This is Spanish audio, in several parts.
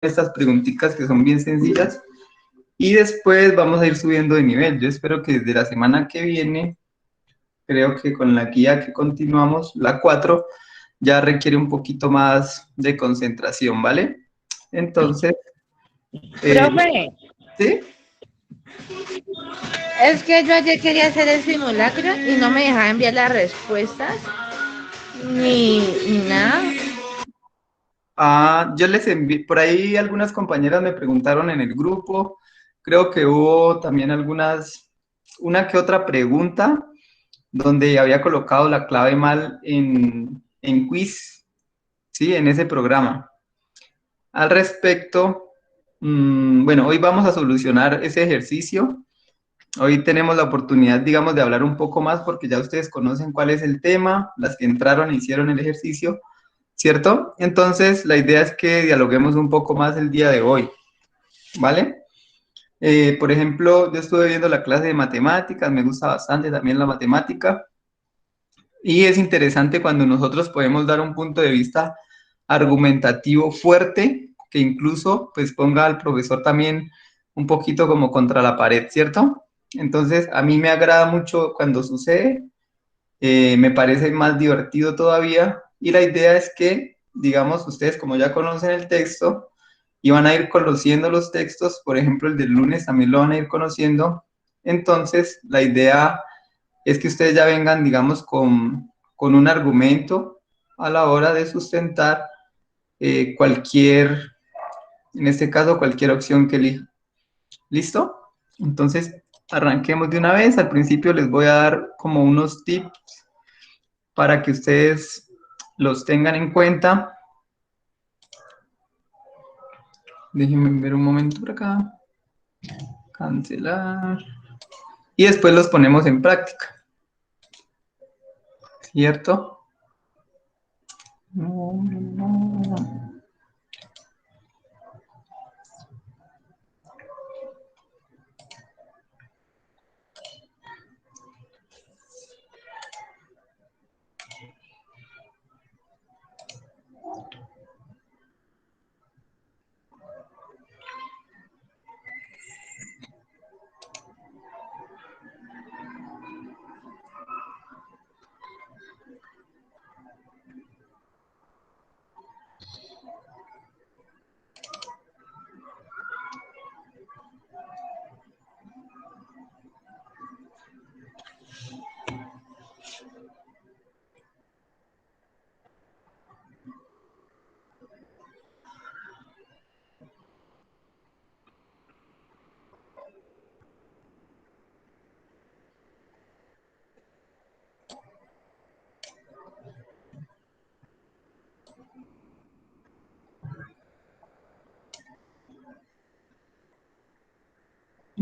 estas preguntitas que son bien sencillas y después vamos a ir subiendo de nivel. Yo espero que desde la semana que viene, creo que con la guía que continuamos, la 4, ya requiere un poquito más de concentración, ¿vale? Entonces, Profe, ¿sí? es que yo ayer quería hacer el simulacro y no me dejaba enviar las respuestas ni nada. Yo les envié, por ahí algunas compañeras me preguntaron en el grupo, creo que hubo también una que otra pregunta donde había colocado la clave mal en quiz, ¿sí? En ese programa. Al respecto, bueno, hoy vamos a solucionar ese ejercicio. Hoy tenemos la oportunidad, digamos, de hablar un poco más porque ya ustedes conocen cuál es el tema, las que entraron e hicieron el ejercicio, ¿cierto? Entonces, la idea es que dialoguemos un poco más el día de hoy, ¿vale? Por ejemplo, yo estuve viendo la clase de matemáticas, me gusta bastante también la matemática, y es interesante cuando nosotros podemos dar un punto de vista argumentativo fuerte, que incluso pues ponga al profesor también un poquito como contra la pared, ¿cierto? Entonces, a mí me agrada mucho cuando sucede, me parece más divertido todavía, y la idea es que, digamos, ustedes como ya conocen el texto, y van a ir conociendo los textos, por ejemplo, el del lunes también lo van a ir conociendo, entonces la idea es que ustedes ya vengan, digamos, con un argumento a la hora de sustentar cualquier, en este caso, cualquier opción que elija. ¿Listo? Entonces, arranquemos de una vez. Al principio les voy a dar como unos tips para que ustedes los tengan en cuenta. Déjenme ver un momento por acá. Cancelar. Y después los ponemos en práctica. ¿Cierto? No.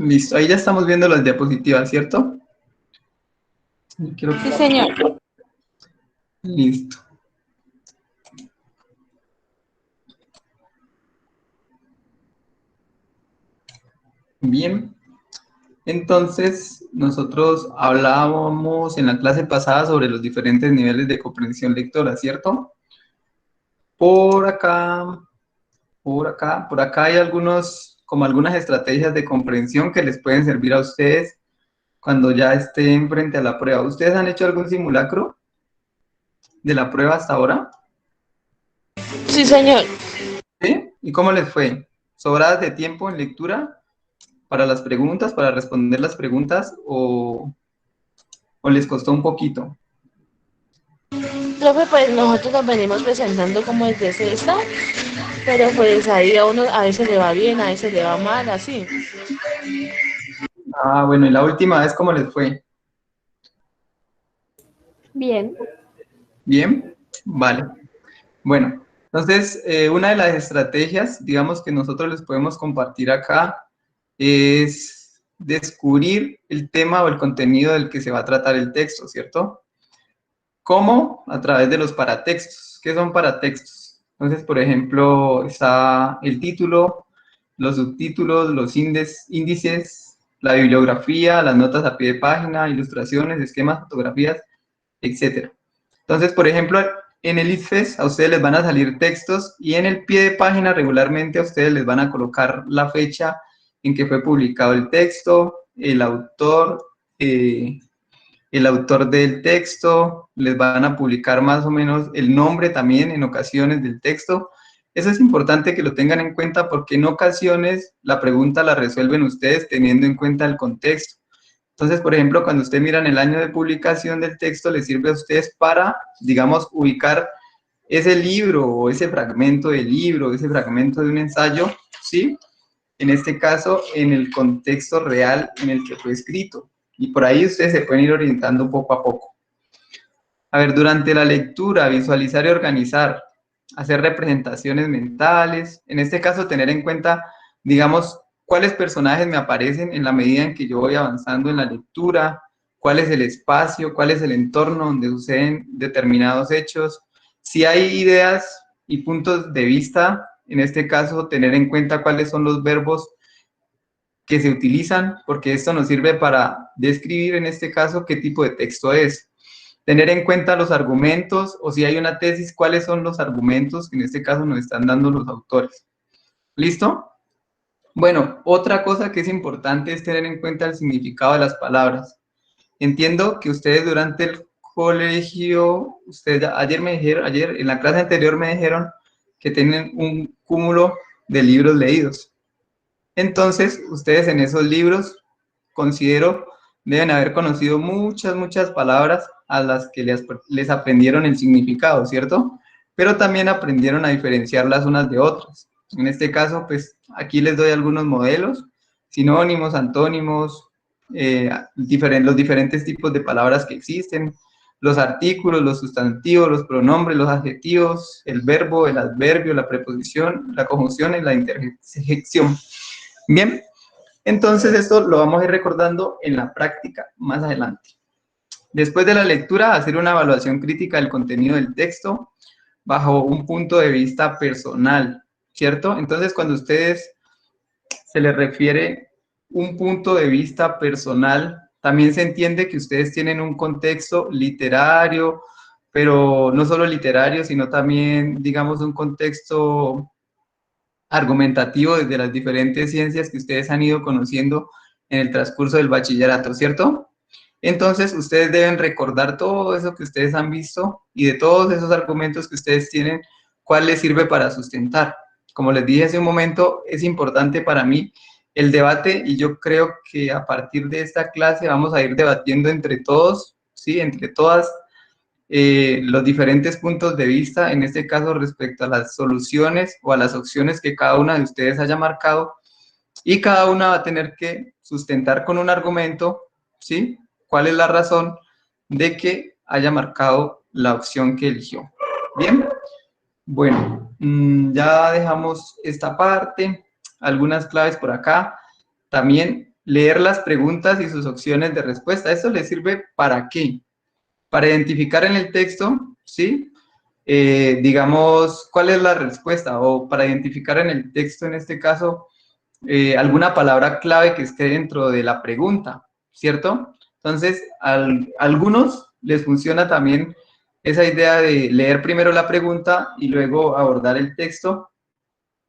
Listo, ahí ya estamos viendo las diapositivas, ¿cierto? Sí, señor. Listo. Bien. Entonces, nosotros hablábamos en la clase pasada sobre los diferentes niveles de comprensión lectora, ¿cierto? Por acá, por acá hay como algunas estrategias de comprensión que les pueden servir a ustedes cuando ya estén frente a la prueba. ¿Ustedes han hecho algún simulacro de la prueba hasta ahora? Sí, señor. ¿Sí? ¿Y cómo les fue? ¿Sobradas de tiempo en lectura para las preguntas, para responder las preguntas o les costó un poquito? Profe, pues nosotros nos venimos presentando como desde sexta, pero pues ahí a uno a veces le va bien, a veces le va mal, así. Bueno, ¿y la última vez cómo les fue? Bien. ¿Bien? Vale. Bueno, entonces, una de las estrategias, digamos, que nosotros les podemos compartir acá es descubrir el tema o el contenido del que se va a tratar el texto, ¿cierto? ¿Cómo? A través de los paratextos. ¿Qué son paratextos? Entonces, por ejemplo, está el título, los subtítulos, los índices, la bibliografía, las notas a pie de página, ilustraciones, esquemas, fotografías, etcétera. Entonces, por ejemplo, en el ICFES a ustedes les van a salir textos y en el pie de página regularmente a ustedes les van a colocar la fecha en que fue publicado el texto, el autor del texto, les van a publicar más o menos el nombre también en ocasiones del texto. Eso es importante que lo tengan en cuenta porque en ocasiones la pregunta la resuelven ustedes teniendo en cuenta el contexto. Entonces, por ejemplo, cuando ustedes miran el año de publicación del texto, les sirve a ustedes para, digamos, ubicar ese libro o ese fragmento de libro, ese fragmento de un ensayo, ¿sí? En este caso, en el contexto real en el que fue escrito. Y por ahí ustedes se pueden ir orientando poco a poco. A ver, durante la lectura, visualizar y organizar, hacer representaciones mentales, en este caso tener en cuenta, digamos, cuáles personajes me aparecen en la medida en que yo voy avanzando en la lectura, cuál es el espacio, cuál es el entorno donde suceden determinados hechos, si hay ideas y puntos de vista, en este caso tener en cuenta cuáles son los verbos que se utilizan, porque esto nos sirve para describir en este caso qué tipo de texto es. Tener en cuenta los argumentos, o si hay una tesis, cuáles son los argumentos que en este caso nos están dando los autores. ¿Listo? Bueno, otra cosa que es importante es tener en cuenta el significado de las palabras. Entiendo que ustedes durante el colegio, ustedes ayer en la clase anterior me dijeron que tienen un cúmulo de libros leídos. Entonces, ustedes en esos libros, considero, deben haber conocido muchas palabras a las que les aprendieron el significado, ¿cierto? Pero también aprendieron a diferenciar las unas de otras. En este caso, pues, aquí les doy algunos modelos, sinónimos, antónimos, los diferentes tipos de palabras que existen, los artículos, los sustantivos, los pronombres, los adjetivos, el verbo, el adverbio, la preposición, la conjunción y la interjección. Bien, entonces esto lo vamos a ir recordando en la práctica más adelante. Después de la lectura, hacer una evaluación crítica del contenido del texto bajo un punto de vista personal, ¿cierto? Entonces, cuando a ustedes se les refiere un punto de vista personal, también se entiende que ustedes tienen un contexto literario, pero no solo literario, sino también, digamos, un contexto argumentativo desde las diferentes ciencias que ustedes han ido conociendo en el transcurso del bachillerato, ¿cierto? Entonces, ustedes deben recordar todo eso que ustedes han visto y de todos esos argumentos que ustedes tienen, cuál les sirve para sustentar. Como les dije hace un momento, es importante para mí el debate y yo creo que a partir de esta clase vamos a ir debatiendo entre todos, ¿sí? Entre todas los diferentes puntos de vista, en este caso respecto a las soluciones o a las opciones que cada una de ustedes haya marcado, y cada una va a tener que sustentar con un argumento, ¿sí? ¿Cuál es la razón de que haya marcado la opción que eligió? Bien, bueno, ya dejamos esta parte, algunas claves por acá. También leer las preguntas y sus opciones de respuesta. ¿Esto les sirve para qué? Para identificar en el texto, ¿sí? Digamos, cuál es la respuesta o para identificar en el texto, en este caso, alguna palabra clave que esté dentro de la pregunta, ¿cierto? Entonces, a algunos les funciona también esa idea de leer primero la pregunta y luego abordar el texto,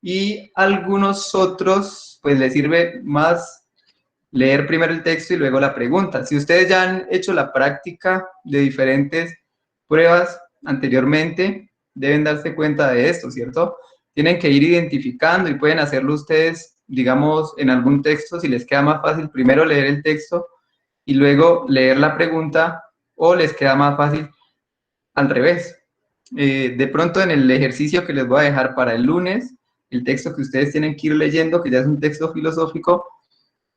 y a algunos otros, pues les sirve más leer primero el texto y luego la pregunta. Si ustedes ya han hecho la práctica de diferentes pruebas anteriormente, deben darse cuenta de esto, ¿cierto? Tienen que ir identificando y pueden hacerlo ustedes, digamos, en algún texto, si les queda más fácil primero leer el texto y luego leer la pregunta, o les queda más fácil al revés. De pronto en el ejercicio que les voy a dejar para el lunes, el texto que ustedes tienen que ir leyendo, que ya es un texto filosófico,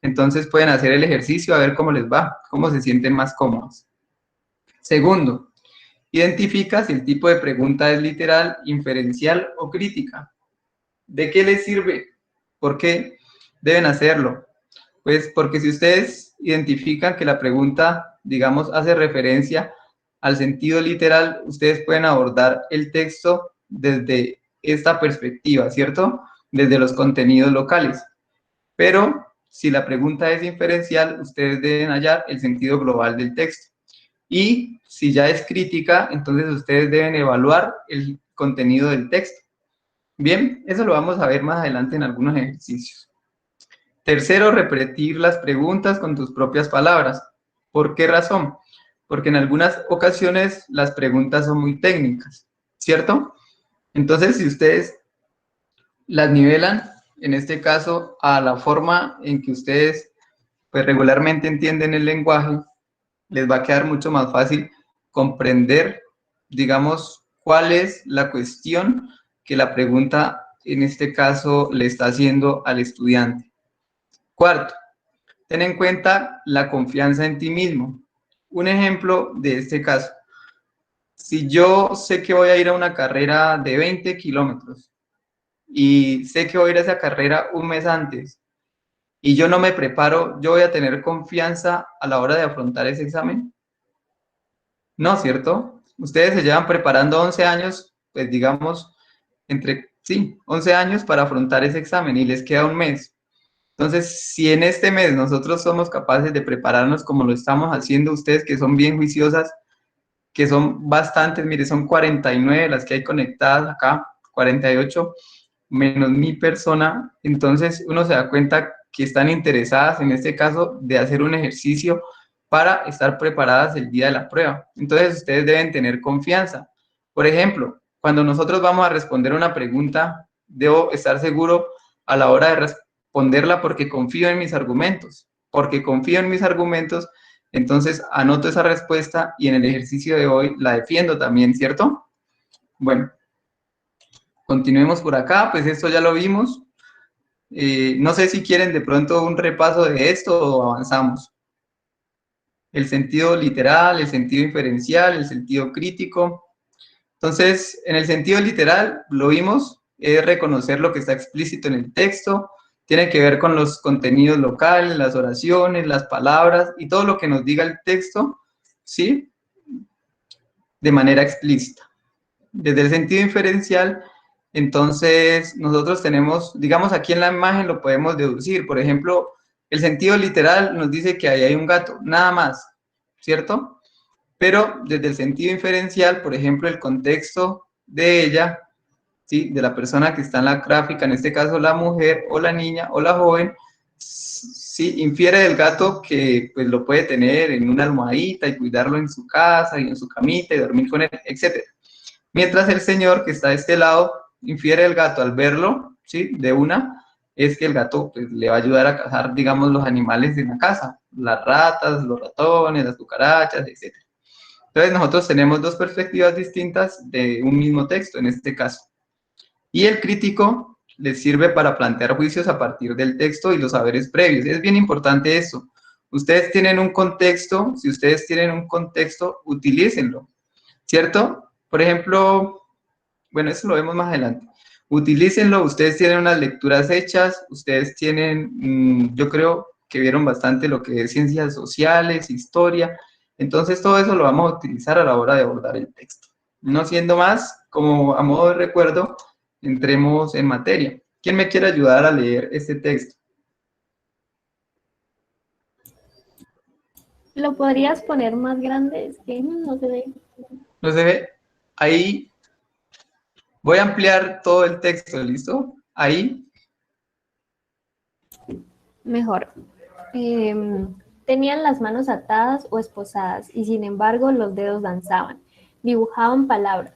entonces pueden hacer el ejercicio a ver cómo les va, cómo se sienten más cómodos. Segundo, identifica si el tipo de pregunta es literal, inferencial o crítica. ¿De qué les sirve? ¿Por qué deben hacerlo? Pues porque si ustedes identifican que la pregunta, digamos, hace referencia al sentido literal, ustedes pueden abordar el texto desde esta perspectiva, ¿cierto? Desde los contenidos locales. Pero si la pregunta es inferencial, ustedes deben hallar el sentido global del texto. Y si ya es crítica, entonces ustedes deben evaluar el contenido del texto. Bien, eso lo vamos a ver más adelante en algunos ejercicios. Tercero, repetir las preguntas con tus propias palabras. ¿Por qué razón? Porque en algunas ocasiones las preguntas son muy técnicas, ¿cierto? Entonces, si ustedes las nivelan, en este caso, a la forma en que ustedes pues, regularmente entienden el lenguaje, les va a quedar mucho más fácil comprender, digamos, cuál es la cuestión que la pregunta, en este caso, le está haciendo al estudiante. Cuarto, ten en cuenta la confianza en ti mismo. Un ejemplo de este caso. Si yo sé que voy a ir a una carrera de 20 kilómetros y sé que voy a ir a esa carrera un mes antes y yo no me preparo, ¿yo voy a tener confianza a la hora de afrontar ese examen? No, ¿cierto? Ustedes se llevan preparando 11 años, pues digamos, sí, 11 años para afrontar ese examen y les queda un mes. Entonces, si en este mes nosotros somos capaces de prepararnos como lo estamos haciendo ustedes, que son bien juiciosas, que son bastantes, mire, son 49 las que hay conectadas acá, 48 menos mi persona, entonces uno se da cuenta que están interesadas en este caso de hacer un ejercicio para estar preparadas el día de la prueba. Entonces ustedes deben tener confianza. Por ejemplo, cuando nosotros vamos a responder una pregunta, debo estar seguro a la hora de responderla porque confío en mis argumentos. Porque confío en mis argumentos, entonces anoto esa respuesta y en el ejercicio de hoy la defiendo también, ¿cierto? Bueno, continuemos por acá, pues esto ya lo vimos. No sé si quieren de pronto un repaso de esto o avanzamos. El sentido literal, el sentido inferencial, el sentido crítico. Entonces, en el sentido literal, lo vimos, es reconocer lo que está explícito en el texto, tiene que ver con los contenidos locales, las oraciones, las palabras y todo lo que nos diga el texto, ¿sí? De manera explícita. Desde el sentido inferencial, entonces nosotros tenemos, digamos aquí en la imagen lo podemos deducir, por ejemplo, el sentido literal nos dice que ahí hay un gato, nada más, ¿cierto? Pero desde el sentido inferencial, por ejemplo, el contexto de ella, ¿sí? De la persona que está en la gráfica, en este caso la mujer o la niña o la joven, sí, infiere del gato que pues lo puede tener en una almohadita y cuidarlo en su casa y en su camita y dormir con él, etc. Mientras el señor que está de este lado infiere el gato al verlo, ¿sí? De una, es que el gato pues, le va a ayudar a cazar, digamos, los animales de la casa, las ratas, los ratones, las cucarachas, etc. Entonces nosotros tenemos dos perspectivas distintas de un mismo texto en este caso. Y el crítico les sirve para plantear juicios a partir del texto y los saberes previos. Es bien importante eso. Ustedes tienen un contexto, si ustedes tienen un contexto, utilícenlo, ¿cierto? Por ejemplo, bueno, eso lo vemos más adelante. Utilícenlo, ustedes tienen unas lecturas hechas, ustedes tienen, yo creo que vieron bastante lo que es ciencias sociales, historia, entonces todo eso lo vamos a utilizar a la hora de abordar el texto. No siendo más, como a modo de recuerdo, entremos en materia. ¿Quién me quiere ayudar a leer este texto? ¿Lo podrías poner más grande? Es que no se ve. ¿No se ve? Ahí voy a ampliar todo el texto, ¿listo? Ahí. Mejor. Tenían las manos atadas o esposadas y sin embargo los dedos danzaban, dibujaban palabras.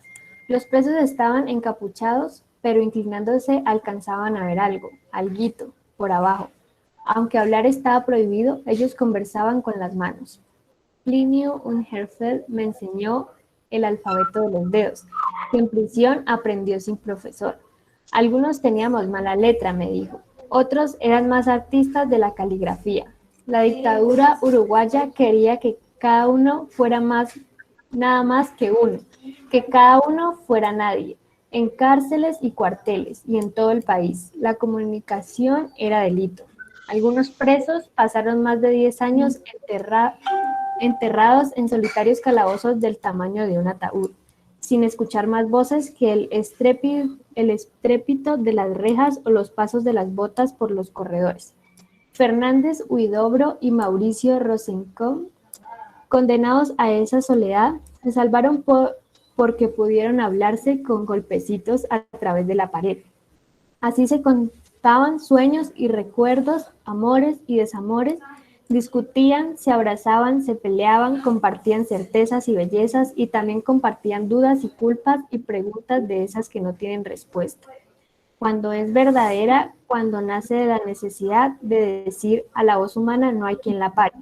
Los presos estaban encapuchados, pero inclinándose alcanzaban a ver algo, alguito, por abajo. Aunque hablar estaba prohibido, ellos conversaban con las manos. Plinio Ungerfeld me enseñó el alfabeto de los dedos, que en prisión aprendió sin profesor. Algunos teníamos mala letra, me dijo. Otros eran más artistas de la caligrafía. La dictadura uruguaya quería que cada uno fuera nada más que uno, que cada uno fuera nadie. En cárceles y cuarteles y en todo el país, la comunicación era delito. Algunos presos pasaron más de 10 años enterrados en solitarios calabozos del tamaño de un ataúd, sin escuchar más voces que el estrépito de las rejas o los pasos de las botas por los corredores. Fernández Huidobro y Mauricio Rosenkopf Condenados a esa soledad, se salvaron porque pudieron hablarse con golpecitos a través de la pared. Así se contaban sueños y recuerdos, amores y desamores, discutían, se abrazaban, se peleaban, compartían certezas y bellezas y también compartían dudas y culpas y preguntas de esas que no tienen respuesta. Cuando es verdadera, cuando nace de la necesidad de decir a la voz humana no hay quien la pare.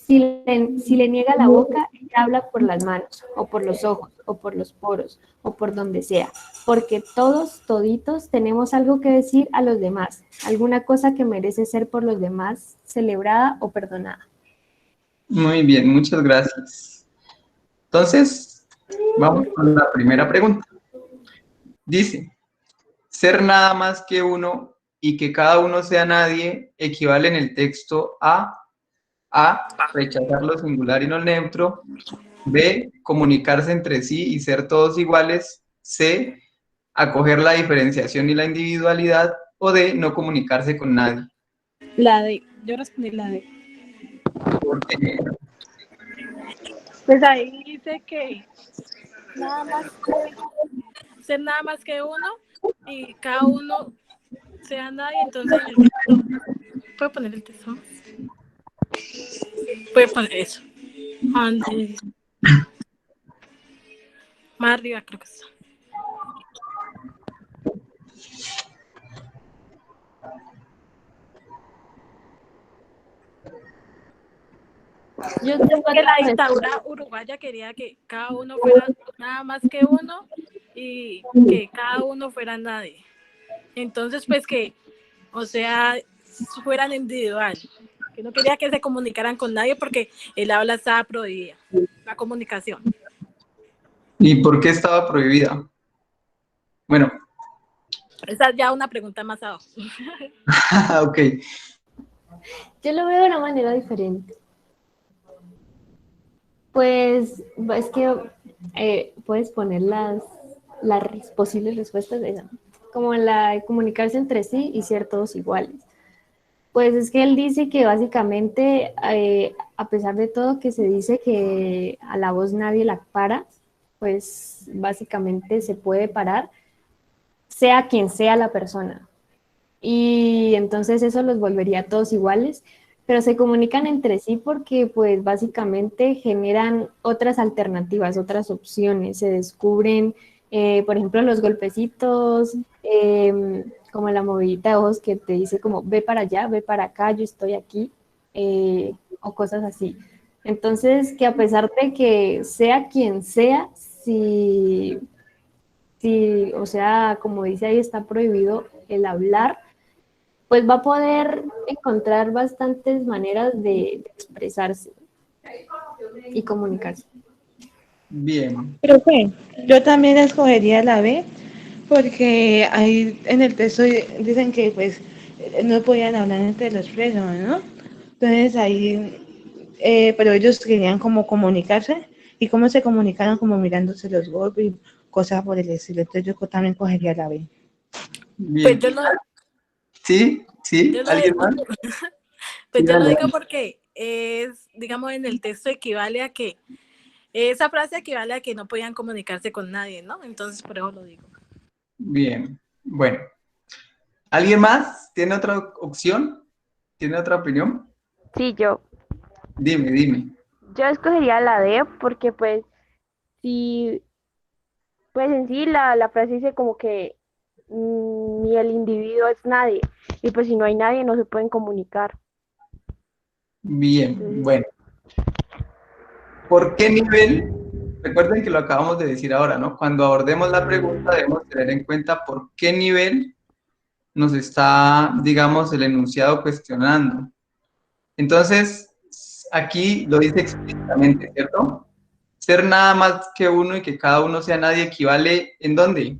Si le niega la boca, ella habla por las manos, o por los ojos, o por los poros, o por donde sea, porque todos, toditos, tenemos algo que decir a los demás, alguna cosa que merece ser por los demás celebrada o perdonada. Muy bien, muchas gracias. Entonces, vamos con la primera pregunta. Dice, ser nada más que uno y que cada uno sea nadie equivale en el texto a rechazar lo singular y no neutro, B, comunicarse entre sí y ser todos iguales, C, acoger la diferenciación y la individualidad, o D, no comunicarse con nadie. La D, yo respondí la D. Porque, Pues ahí dice que ser nada más que uno y cada uno sea nadie, entonces en el texto, ¿puedo poner el texto? Puede poner eso. Más arriba creo que está. Yo tengo Que la otra dictadura uruguaya quería que cada uno fuera nada más que uno y que cada uno fuera nadie. Entonces, pues que, o sea, fueran individual. Que no quería que se comunicaran con nadie porque el habla estaba prohibida, la comunicación. ¿y por qué estaba prohibida? Bueno. Esa es ya una pregunta más abajo. Ok. Yo lo veo de una manera diferente. Pues es que puedes poner las posibles respuestas de esa, como la de comunicarse entre sí y ser todos iguales. Pues es que él dice que básicamente, a pesar de todo que se dice que a la voz nadie la para, pues básicamente se puede parar, sea quien sea la persona. Y entonces eso los volvería a todos iguales, pero se comunican entre sí porque pues básicamente generan otras alternativas, otras opciones, se descubren, por ejemplo, los golpecitos, como la movidita de ojos que te dice como ve para allá, ve para acá, yo estoy aquí, o cosas así. Entonces, que a pesar de que sea quien sea, si, o sea, como dice ahí, está prohibido el hablar, pues va a poder encontrar bastantes maneras de expresarse y comunicarse. Bien. Profe, yo también escogería la B, porque ahí en el texto dicen que pues no podían hablar entre los presos, ¿no? Entonces ahí, pero ellos querían como comunicarse, y cómo se comunicaron, como mirándose los golpes y cosas por el estilo. Entonces yo también cogería la B. Bien. Pues ¿Sí? ¿Alguien más? pues Sí, yo lo dale. digo porque es, digamos, en el texto equivale a que, esa frase equivale a que no podían comunicarse con nadie, ¿no? Entonces por eso lo digo. Bien. Bueno. ¿Alguien más? ¿Tiene otra opción? ¿Tiene otra opinión? Sí, yo. Dime. Yo escogería la D porque pues si, pues en sí la frase dice como que ni el individuo es nadie y pues si no hay nadie no se pueden comunicar. Bien, bueno. ¿Por qué nivel? Recuerden que lo acabamos de decir ahora, ¿no? Cuando abordemos la pregunta debemos tener en cuenta por qué nivel nos está, digamos, el enunciado cuestionando. Entonces, aquí lo dice explícitamente, ¿cierto? Ser nada más que uno y que cada uno sea nadie equivale, ¿en dónde?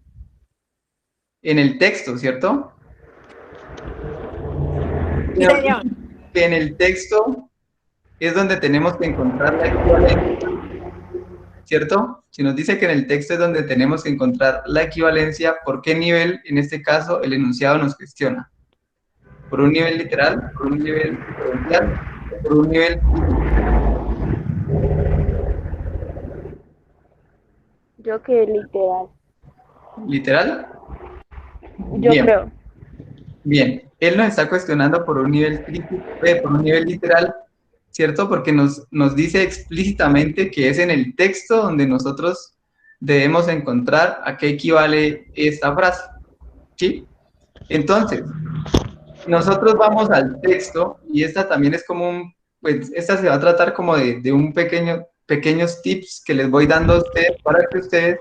En el texto, ¿cierto? Sí, señor. Que en el texto es donde tenemos que encontrar la equivalencia, ¿cierto? Si nos dice que en el texto es donde tenemos que encontrar la equivalencia, ¿por qué nivel, en este caso, el enunciado nos cuestiona? ¿Por un nivel literal, por un nivel diferencial, por un nivel? Yo que literal, ¿Literal? yo Bien, creo. bien. Él nos está cuestionando por un nivel crítico, por un nivel literal, ¿cierto? Porque nos dice explícitamente que es en el texto donde nosotros debemos encontrar a qué equivale esta frase, ¿sí? Entonces, nosotros vamos al texto y esta también es como pues esta se va a tratar como de un pequeños tips que les voy dando a ustedes para que ustedes,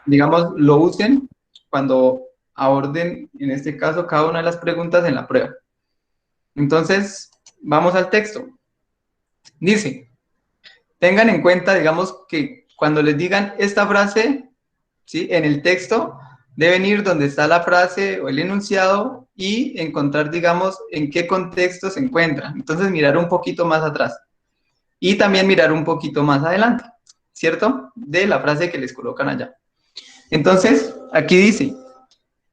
digamos, lo usen cuando aborden, en este caso, cada una de las preguntas en la prueba. Entonces, vamos al texto. Dice, tengan en cuenta, digamos, que cuando les digan esta frase, ¿sí? En el texto, deben ir donde está la frase o el enunciado y encontrar, digamos, en qué contexto se encuentra. Entonces, mirar un poquito más atrás y también mirar un poquito más adelante, ¿cierto? De la frase que les colocan allá. Entonces, aquí dice,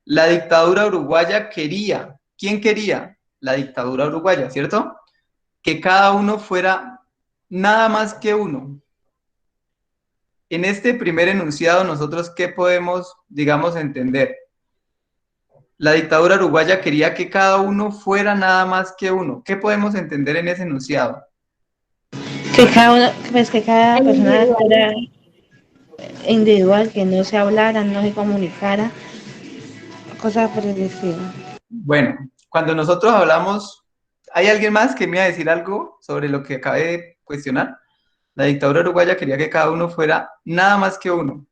la dictadura uruguaya quería, ¿quién quería? La dictadura uruguaya, ¿cierto? Que cada uno fuera nada más que uno. En este primer enunciado, nosotros, ¿qué podemos, digamos, entender? La dictadura uruguaya quería que cada uno fuera nada más que uno. ¿Qué podemos entender en ese enunciado? Que cada uno, pues que cada El persona individualismo. fuera individual, que no se hablara, no se comunicara, cosas por el estilo. Bueno, cuando nosotros hablamos, ¿hay alguien más que me iba a decir algo sobre lo que acabé de cuestionar? La dictadura uruguaya quería que cada uno fuera nada más que uno.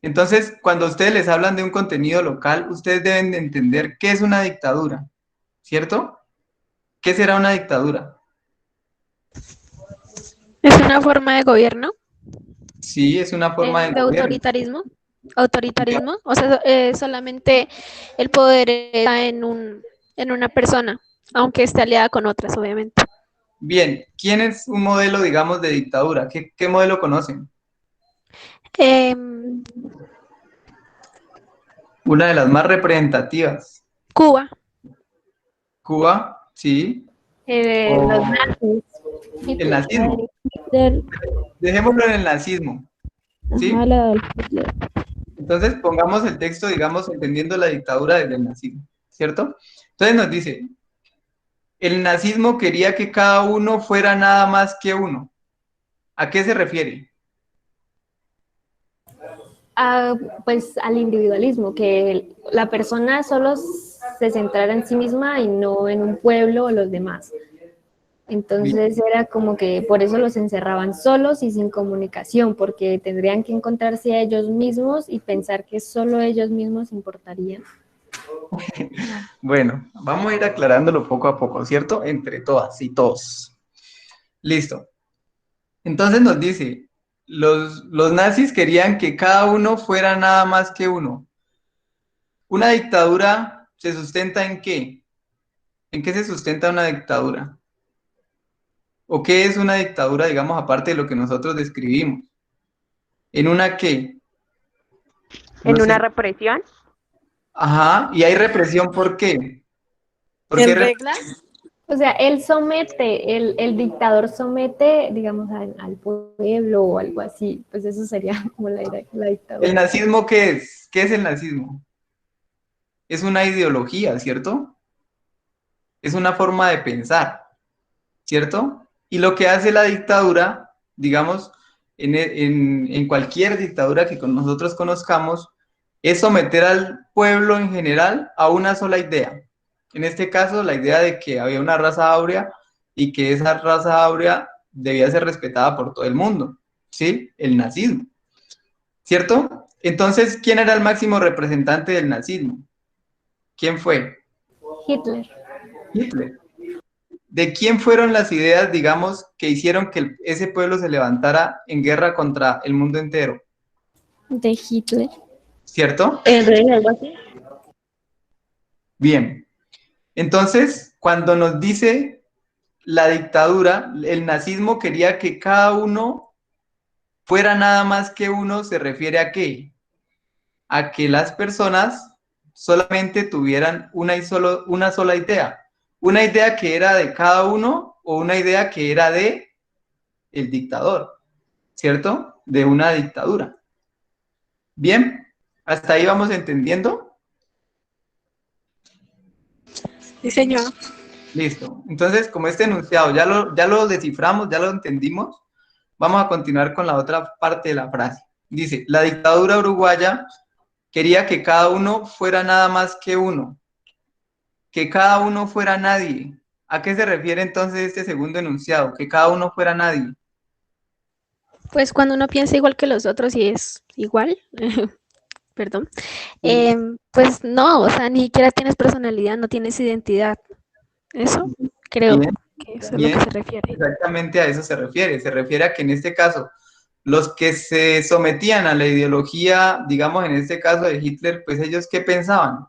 Entonces, cuando ustedes les hablan de un contenido local, ustedes deben de entender qué es una dictadura, ¿cierto? ¿Qué será una dictadura? Es una forma de gobierno, Sí, es una forma de de gobierno. autoritarismo, o sea, solamente el poder está en una persona, aunque esté aliada con otras, obviamente. Bien, ¿quién es un modelo, digamos, de dictadura? ¿Qué modelo conocen? Em, Una de las más representativas. Cuba, Cuba, sí. Los O nazis. el nazismo. del, Dejémoslo en el nazismo, ajá, ¿sí? la del Hitler. Entonces pongamos el texto, digamos, entendiendo la dictadura desde el nazismo, ¿cierto? Entonces nos dice, el nazismo quería que cada uno fuera nada más que uno. ¿A qué se refiere? Pues al individualismo, que la persona solo se centrara en sí misma y no en un pueblo o los demás. Entonces era como que por eso los encerraban solos y sin comunicación, porque tendrían que encontrarse a ellos mismos y pensar que solo ellos mismos importarían. Bueno, vamos a ir aclarándolo poco a poco, ¿cierto? Entre todas y todos. Listo. Entonces nos dice, los nazis querían que cada uno fuera nada más que uno. ¿Una dictadura se sustenta en qué? ¿En qué se sustenta una dictadura? ¿O qué es una dictadura, digamos, aparte de lo que nosotros describimos? ¿En una qué? No En una sé. represión, Ajá, y hay represión, ¿por qué? ¿Por qué ¿En reglas? O sea, él somete, el dictador somete, digamos, al pueblo o algo así. Pues eso sería como la ¿El dictadura. nazismo qué es? ¿Qué es el nazismo? Es una ideología, ¿cierto? Es una forma de pensar, ¿cierto? Y lo que hace la dictadura, digamos, en cualquier dictadura que nosotros conozcamos, es someter al pueblo en general a una sola idea. En este caso, la idea de que había una raza áurea y que esa raza áurea debía ser respetada por todo el mundo, ¿sí? El nazismo, ¿cierto? Entonces, ¿quién era el máximo representante del nazismo? ¿Quién fue? Hitler. Hitler. ¿De quién fueron las ideas, digamos, que hicieron que ese pueblo se levantara en guerra contra el mundo entero? De Hitler. ¿Cierto? ¿El rey algo así? Bien. Entonces, cuando nos dice la dictadura, el nazismo quería que cada uno fuera nada más que uno, ¿se refiere a qué? A que las personas solamente tuvieran una sola idea. Una idea que era de cada uno o una idea que era de el dictador, ¿cierto? de una dictadura. Bien, hasta ahí vamos entendiendo. Sí, señor. Listo. Entonces, como este enunciado ya lo desciframos, ya lo entendimos, vamos a continuar con la otra parte de la frase. Dice, la dictadura uruguaya quería que cada uno fuera nada más que uno, que cada uno fuera nadie. ¿A qué se refiere entonces este segundo enunciado? Que cada uno fuera nadie. Pues cuando uno piensa igual que los otros y es igual, perdón, pues no, o sea, ni siquiera tienes personalidad, no tienes identidad. Eso creo Bien, que eso es lo bien, que se refiere. exactamente a eso se refiere a que en este caso los que se sometían a la ideología, digamos en este caso de Hitler, pues ellos ¿qué pensaban?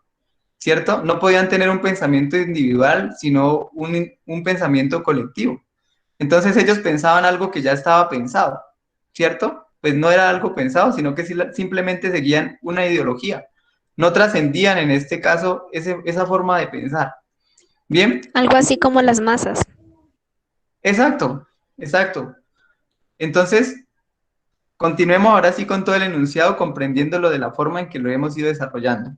¿Cierto? No podían tener un pensamiento individual, sino un pensamiento colectivo. Entonces ellos pensaban algo que ya estaba pensado, ¿cierto? Pues no era algo pensado, sino que simplemente seguían una ideología. No trascendían en este caso esa forma de pensar. Bien, Algo así como las masas. exacto, exacto. Entonces, continuemos ahora sí con todo el enunciado, comprendiéndolo de la forma en que lo hemos ido desarrollando.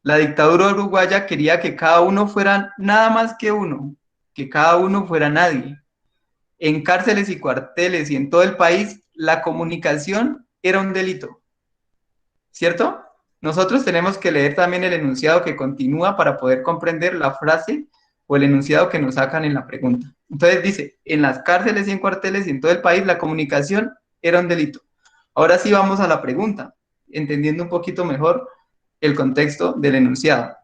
La dictadura uruguaya quería que cada uno fuera nada más que uno, que cada uno fuera nadie. En cárceles y cuarteles y en todo el país, la comunicación era un delito, ¿cierto? Nosotros tenemos que leer también el enunciado que continúa para poder comprender la frase o el enunciado que nos sacan en la pregunta. Entonces dice, en las cárceles y en cuarteles y en todo el país, la comunicación era un delito. Ahora sí vamos a la pregunta, entendiendo un poquito mejor el contexto del enunciado.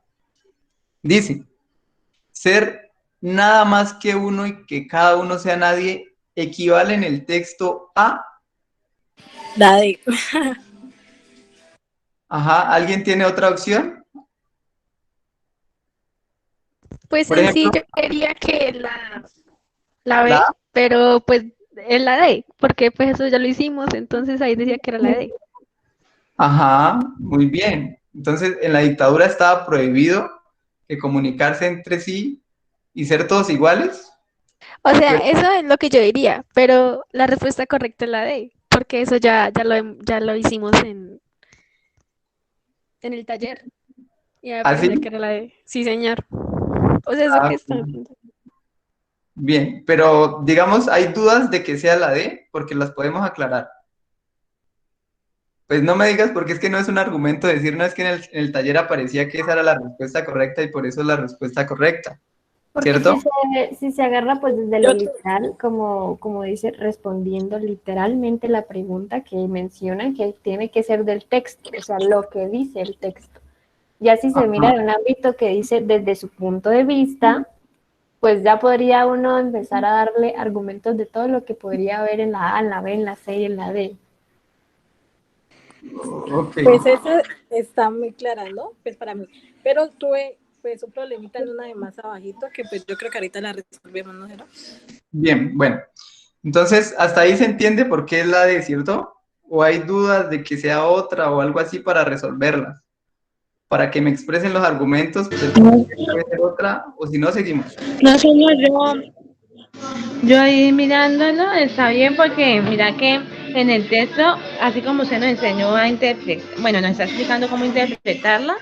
Dice, ser nada más que uno y que cada uno sea nadie equivale en el texto a... La de. Ajá, ¿alguien tiene otra opción? Pues Por en sí ejemplo, yo quería que la la B, A. pero pues es la D, porque pues eso ya lo hicimos, entonces ahí decía que era la D. Ajá, muy bien. Entonces, en la dictadura estaba prohibido que comunicarse entre sí y ser todos iguales. O sea, Pues, eso es lo que yo diría, pero la respuesta correcta es la D, porque eso ya lo hicimos en el taller. Y me así. parecía que era la D. Sí, señor. O sea, eso Ah, que está. bien, pero digamos, hay dudas de que sea la D, porque las podemos aclarar. Pues no me digas porque es que no es un argumento decir, no es que en el taller aparecía que esa era la respuesta correcta y por eso es la respuesta correcta, Porque ¿cierto? si se agarra pues desde Yo, lo literal, como dice, respondiendo literalmente la pregunta que menciona que tiene que ser del texto, o sea, lo que dice el texto. Ya si se mira de un ámbito que dice desde su punto de vista, pues ya podría uno empezar a darle argumentos de todo lo que podría haber en la A, en la B, en la C y en la D. Ok. pues eso está muy clara, ¿no? Pues para mí. Pero tuve pues un problemita en una de más abajito que pues yo creo que ahorita la resolvemos, ¿no será? Bien, bueno. Entonces, hasta ahí se entiende por qué es la D, ¿cierto? ¿O hay dudas de que sea otra o algo así para resolverlas? Para que me expresen los argumentos del por qué puede ser otra, o si no, seguimos. No, señor, yo ahí mirándolo está bien porque mira que en el texto, así como usted nos enseñó a interpretar, bueno, nos está explicando cómo interpretarla,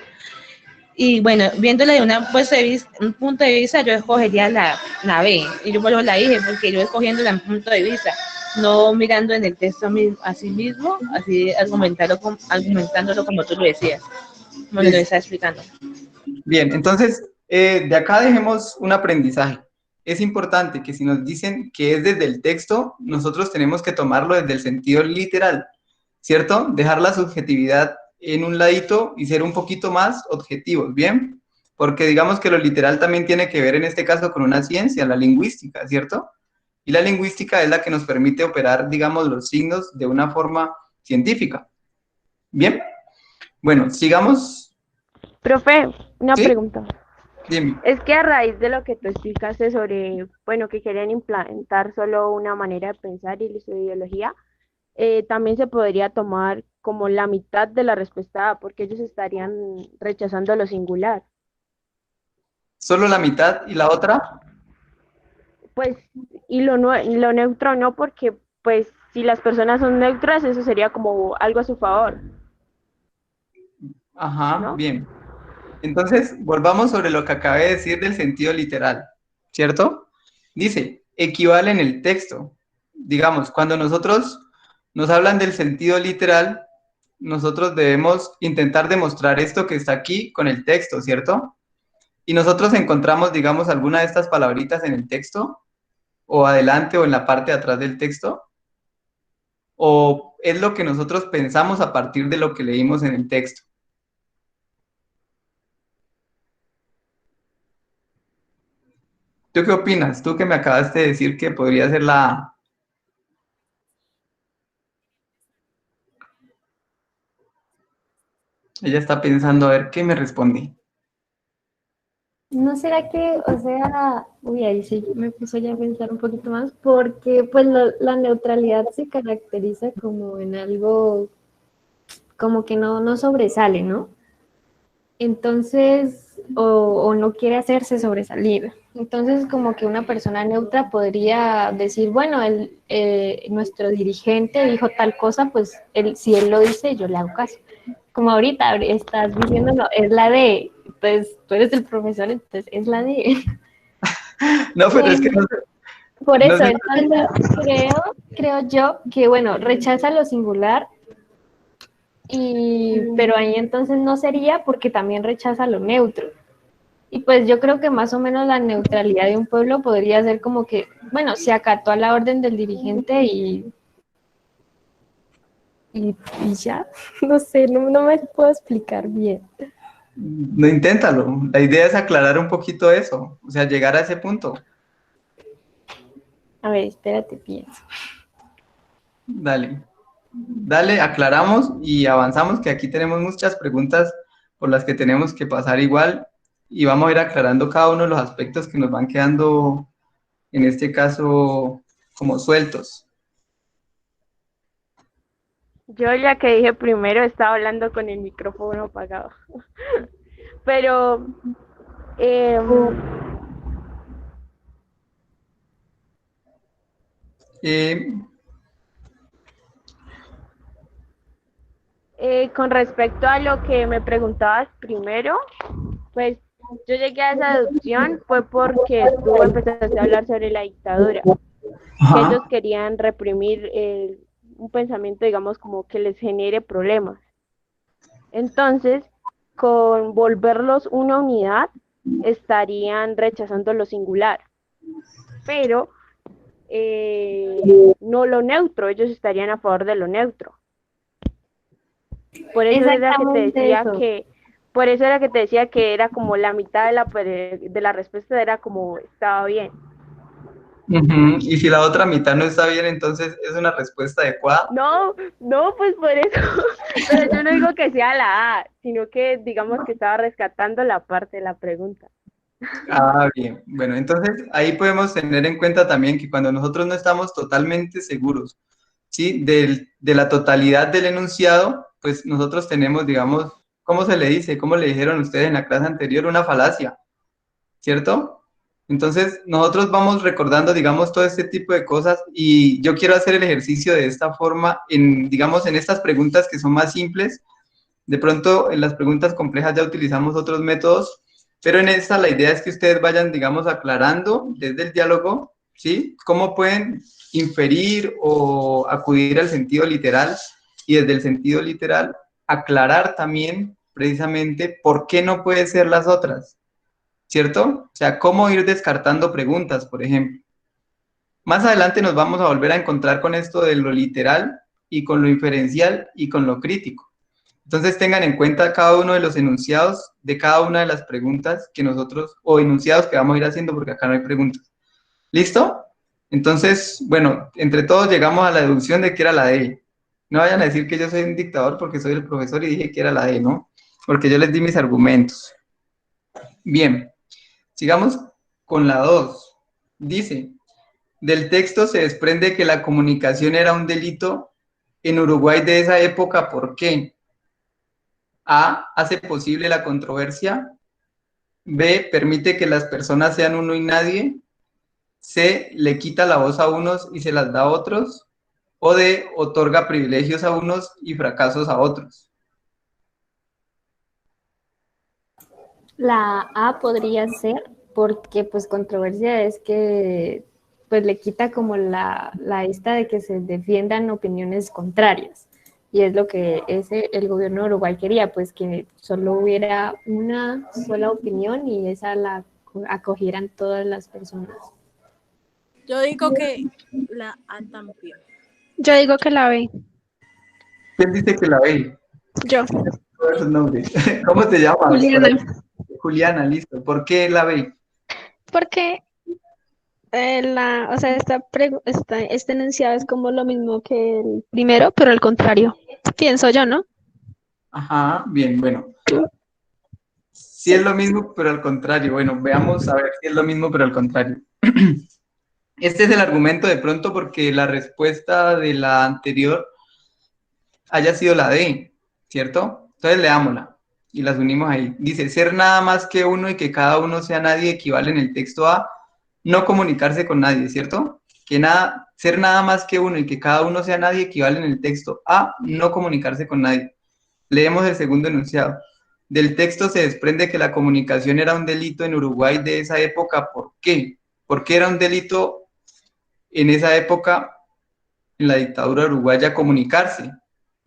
y bueno, viéndola de un punto de vista, yo escogería la B, y yo por eso la dije, porque yo escogiendo un punto de vista, no mirando en el texto así mismo, así argumentándolo como tú lo decías, como nos lo Listo. está explicando. Bien, entonces, de acá dejemos un aprendizaje. Es importante que si nos dicen que es desde el texto, nosotros tenemos que tomarlo desde el sentido literal, ¿cierto? Dejar la subjetividad en un ladito y ser un poquito más objetivos, ¿bien? Porque digamos que lo literal también tiene que ver en este caso con una ciencia, la lingüística, ¿cierto? Y la lingüística es la que nos permite operar, digamos, los signos de una forma científica. ¿Bien? Bueno, sigamos. Profe, una ¿Sí? pregunta. Dime. Es que a raíz de lo que tú explicaste sobre, bueno, que querían implantar solo una manera de pensar y su ideología, también se podría tomar como la mitad de la respuesta A, porque ellos estarían rechazando lo singular. Solo la mitad y la otra. Pues, y lo neutro no, porque pues si las personas son neutras, eso sería como algo a su favor, Ajá, ¿no? bien. Entonces, volvamos sobre lo que acabé de decir del sentido literal, ¿cierto? Dice, equivale en el texto. Digamos, cuando nosotros nos hablan del sentido literal, nosotros debemos intentar demostrar esto que está aquí con el texto, ¿cierto? Y nosotros encontramos, digamos, alguna de estas palabritas en el texto, o adelante o en la parte de atrás del texto, o es lo que nosotros pensamos a partir de lo que leímos en el texto. ¿Tú qué opinas? Tú que me acabaste de decir que podría ser la A. Ella está pensando a ver qué me respondí. ¿No será que, o sea, uy, ahí sí me puso ya a pensar un poquito más, porque pues la neutralidad se caracteriza como en algo, como que no sobresale, ¿no? Entonces, o no quiere hacerse sobresalir. Entonces, como que una persona neutra podría decir, bueno, nuestro dirigente dijo tal cosa, pues si él lo dice, yo le hago caso. Como ahorita estás diciendo, no, es la de, pues tú eres el profesor, entonces es la de. No, pero es que no sé. Por No eso, sé. entonces creo yo que, bueno, rechaza lo singular, pero ahí entonces no sería porque también rechaza lo neutro. Y pues yo creo que más o menos la neutralidad de un pueblo podría ser como que, bueno, se acató a la orden del dirigente y ya, no sé, no me puedo explicar bien. No, inténtalo. La idea es aclarar un poquito eso, o sea, llegar a ese punto. A ver, espérate, pienso. Dale. Dale, aclaramos y avanzamos, que aquí tenemos muchas preguntas por las que tenemos que pasar igual y vamos a ir aclarando cada uno de los aspectos que nos van quedando, en este caso, como sueltos. Yo ya que dije primero estaba hablando con el micrófono apagado. Pero eh, Eh, con respecto a lo que me preguntabas primero, pues yo llegué a esa deducción fue porque tú empezaste a hablar sobre la dictadura, que ellos ajá. querían reprimir un pensamiento, digamos, como que les genere problemas. Entonces, con volverlos una unidad, estarían rechazando lo singular, pero no lo neutro, ellos estarían a favor de lo neutro. Por eso era que te Exactamente decía eso. que, por eso era que te decía que era como la mitad de la respuesta era como estaba bien. Ujú. Y si la otra mitad no está bien, entonces es una respuesta adecuada. No, no, pues por eso, pero yo no digo que sea la A, sino que digamos que estaba rescatando la parte de la pregunta. Ah, bien. Bueno, entonces ahí podemos tener en cuenta también que cuando nosotros no estamos totalmente seguros, ¿sí? De la totalidad del enunciado, pues nosotros tenemos, digamos, ¿cómo se le dice? ¿Cómo le dijeron ustedes en la clase anterior? Una falacia, ¿cierto? Entonces, nosotros vamos recordando, digamos, todo este tipo de cosas y yo quiero hacer el ejercicio de esta forma, digamos, en estas preguntas que son más simples. De pronto, en las preguntas complejas ya utilizamos otros métodos, pero en esta la idea es que ustedes vayan, digamos, aclarando desde el diálogo, ¿sí? Cómo pueden inferir o acudir al sentido literal y desde el sentido literal aclarar también precisamente por qué no puede ser las otras, ¿cierto? O sea, cómo ir descartando preguntas, por ejemplo. Más adelante nos vamos a volver a encontrar con esto de lo literal y con lo inferencial y con lo crítico. Entonces tengan en cuenta cada uno de los enunciados de cada una de las preguntas que nosotros, o enunciados que vamos a ir haciendo porque acá no hay preguntas. ¿Listo? Entonces, bueno, entre todos llegamos a la deducción de que era la D. No vayan a decir que yo soy un dictador porque soy el profesor y dije que era la D, ¿no? Porque yo les di mis argumentos. Bien, sigamos con la 2. Dice, del texto se desprende que la comunicación era un delito en Uruguay de esa época. ¿Por qué? A, hace posible la controversia. B, permite que las personas sean uno y nadie. C, le quita la voz a unos y se las da a otros. O D, otorga privilegios a unos y fracasos a otros. La A podría ser porque pues controversia es que pues le quita como la esta de que se defiendan opiniones contrarias. Y es lo que el gobierno de Uruguay quería, pues que solo hubiera una sola opinión y esa la acogieran todas las personas. Yo digo que la A también. Yo digo que la B. ¿Quién dice que la ve? Yo. Su nombre. ¿Cómo te llamas? Juliana. Juliana, listo. ¿Por qué la ve? Porque o sea, este enunciado es como lo mismo que el primero, pero al contrario. Pienso yo, ¿no? Ajá, bien, bueno. Sí es lo mismo, pero al contrario. Bueno, veamos a ver si es lo mismo, pero al contrario. Este es el argumento de pronto porque la respuesta de la anterior haya sido la D, ¿cierto? Entonces leámosla y las unimos ahí. Dice, ser nada más que uno y que cada uno sea nadie equivale en el texto a no comunicarse con nadie, ¿cierto? Ser nada más que uno y que cada uno sea nadie equivale en el texto a no comunicarse con nadie. Leemos el segundo enunciado. Del texto se desprende que la comunicación era un delito en Uruguay de esa época. ¿Por qué? ¿Por qué era un delito en esa época, en la dictadura uruguaya, comunicarse?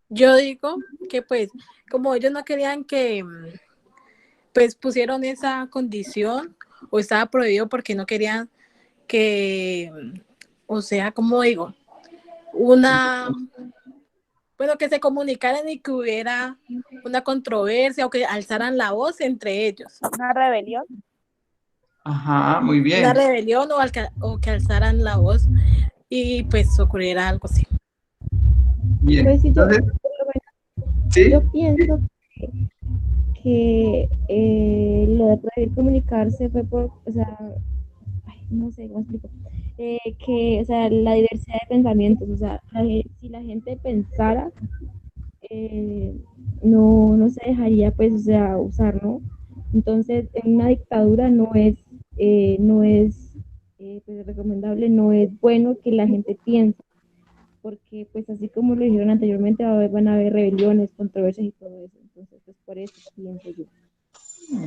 Yo digo que pues como ellos no querían que pues pusieron esa condición o estaba prohibido porque no querían que, o sea, como digo, que se comunicaran y que hubiera una controversia o que alzaran la voz entre ellos. Una rebelión. Ajá, muy bien. Una rebelión o que alzaran la voz y pues ocurriera algo así. Bien, Pues sí, entonces, ¿sí? yo pienso que lo de prohibir comunicarse fue por, o sea, no sé cómo explico, que, o sea, la diversidad de pensamientos, o sea, si la gente pensara, no se dejaría, pues, o sea, usar, ¿no? Entonces, en una dictadura no es pues, recomendable, no es bueno que la gente piense, porque, pues, así como lo dijeron anteriormente, van a haber rebeliones, controversias y todo eso. Entonces, pues, por eso pienso yo.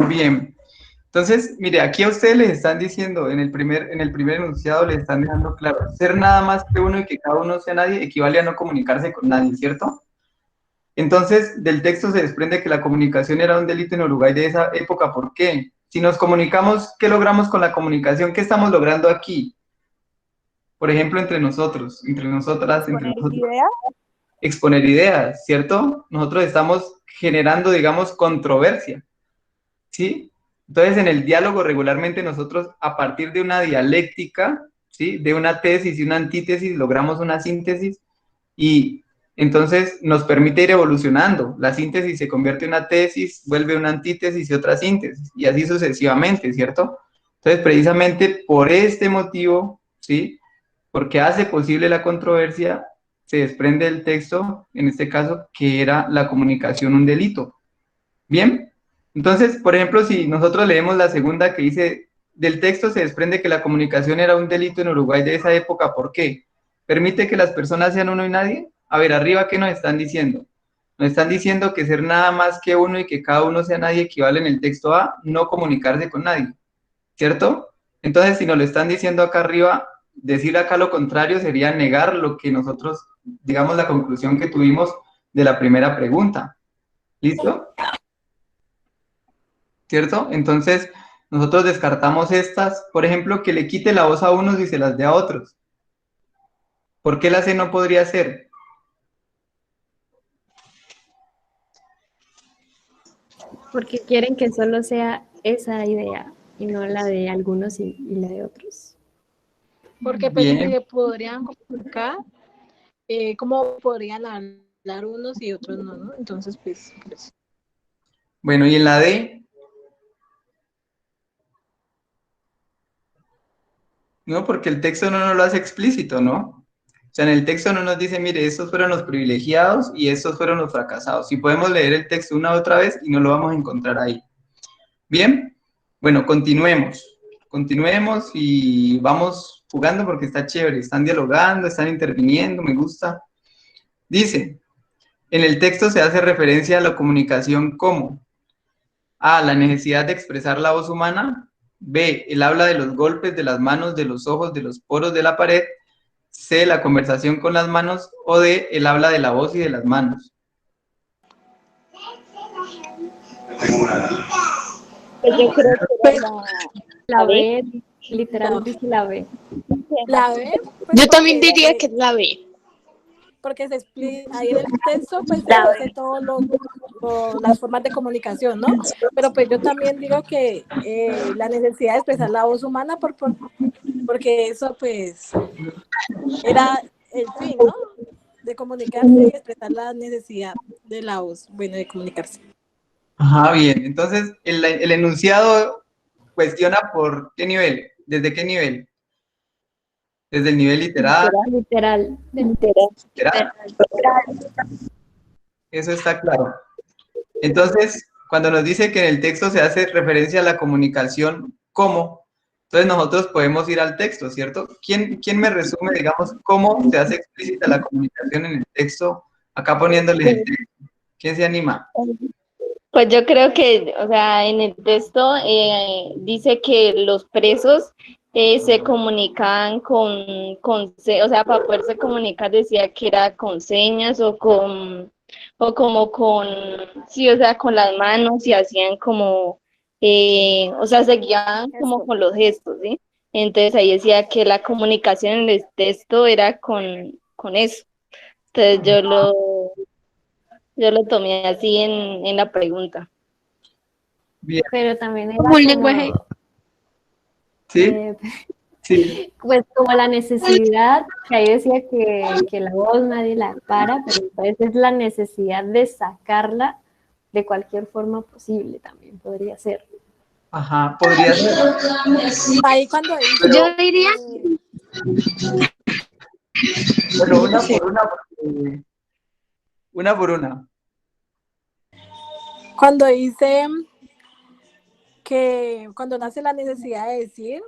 Bien. Entonces, mire, aquí a ustedes les están diciendo, en el primer enunciado les están dejando claro, ser nada más que uno y que cada uno sea nadie equivale a no comunicarse con nadie, ¿cierto? Entonces, del texto se desprende que la comunicación era un delito en Uruguay de esa época. ¿Por qué? Si nos comunicamos, ¿qué logramos con la comunicación? ¿Qué estamos logrando aquí? Por ejemplo, entre nosotros, entre nosotras, entre Poner nosotros. ideas. Exponer ideas, ¿cierto? Nosotros estamos generando, digamos, controversia, ¿sí? Entonces, en el diálogo regularmente nosotros, a partir de una dialéctica, ¿sí? De una tesis y una antítesis, logramos una síntesis y entonces nos permite ir evolucionando. La síntesis se convierte en una tesis, vuelve una antítesis y otra síntesis, y así sucesivamente, ¿cierto? Entonces, precisamente por este motivo, ¿sí? Porque hace posible la controversia, se desprende del texto, en este caso, que era la comunicación un delito. Bien, entonces, por ejemplo, si nosotros leemos la segunda que dice, del texto se desprende que la comunicación era un delito en Uruguay de esa época, ¿por qué? ¿Permite que las personas sean uno y nadie? A ver, arriba, ¿qué nos están diciendo? Nos están diciendo que ser nada más que uno y que cada uno sea nadie equivale en el texto a no comunicarse con nadie, ¿cierto? Entonces, si nos lo están diciendo acá arriba, decir acá lo contrario sería negar lo que nosotros, digamos, la conclusión que tuvimos de la primera pregunta. ¿Listo? ¿Cierto? Entonces, nosotros descartamos estas, por ejemplo, que le quite la voz a unos y se las dé a otros. ¿Por qué la C no podría ser? Porque quieren que solo sea esa idea y no la de algunos y la de otros. Porque pues Bien, se podrían comunicar, como podrían hablar unos y otros no, ¿no? Entonces, pues. bueno, y en la D, no, porque el texto no nos lo hace explícito, ¿no? O sea, en el texto no nos dice, mire, estos fueron los privilegiados y estos fueron los fracasados. Si podemos leer el texto una otra vez y no lo vamos a encontrar ahí. Bien, bueno, continuemos y vamos jugando porque está chévere, están dialogando, están interviniendo, me gusta. Dice, en el texto se hace referencia a la comunicación como A, la necesidad de expresar la voz humana, B, el habla de los golpes, de las manos, de los ojos, de los poros de la pared, C, la conversación con las manos, o D, el habla de la voz y de las manos. Pues yo creo que La B, literal dice la B. La B, pues, Yo también porque, diría que es la B. porque se explica ahí en el texto, pues se dice todas las formas de comunicación, ¿no? Pero pues yo también digo que la necesidad de expresar la voz humana, porque eso pues era el fin, ¿no? De comunicarse y expresar la necesidad de la voz, bueno, de comunicarse. Ajá, bien. Entonces, el enunciado cuestiona por qué nivel, ¿desde qué nivel? Desde el nivel literal. Literal. Literal. Eso está claro. Entonces, cuando nos dice que en el texto se hace referencia a la comunicación, ¿cómo? Entonces nosotros podemos ir al texto, ¿cierto? ¿Quién me resume, digamos, cómo se hace explícita la comunicación en el texto? Acá poniéndole el texto. ¿Quién se anima? Pues yo creo que, o sea, en el texto dice que los presos se comunicaban o sea, para poderse comunicar decía que era con señas o como con, sí, o sea, con las manos y hacían como, o sea, se guiaban como con los gestos, ¿sí? Entonces ahí decía que la comunicación en el texto era con eso. Entonces yo lo tomé así en la pregunta. Bien. Pero también era Como un lenguaje. ¿Sí? Sí. Pues como la necesidad, que ahí decía que la voz nadie la para, pero entonces es la necesidad de sacarla de cualquier forma posible, también podría ser. Ajá, podría ser. Ahí cuando dice, Yo diría Bueno, una por una, porque... Una por una. cuando dice que cuando nace la necesidad de decir,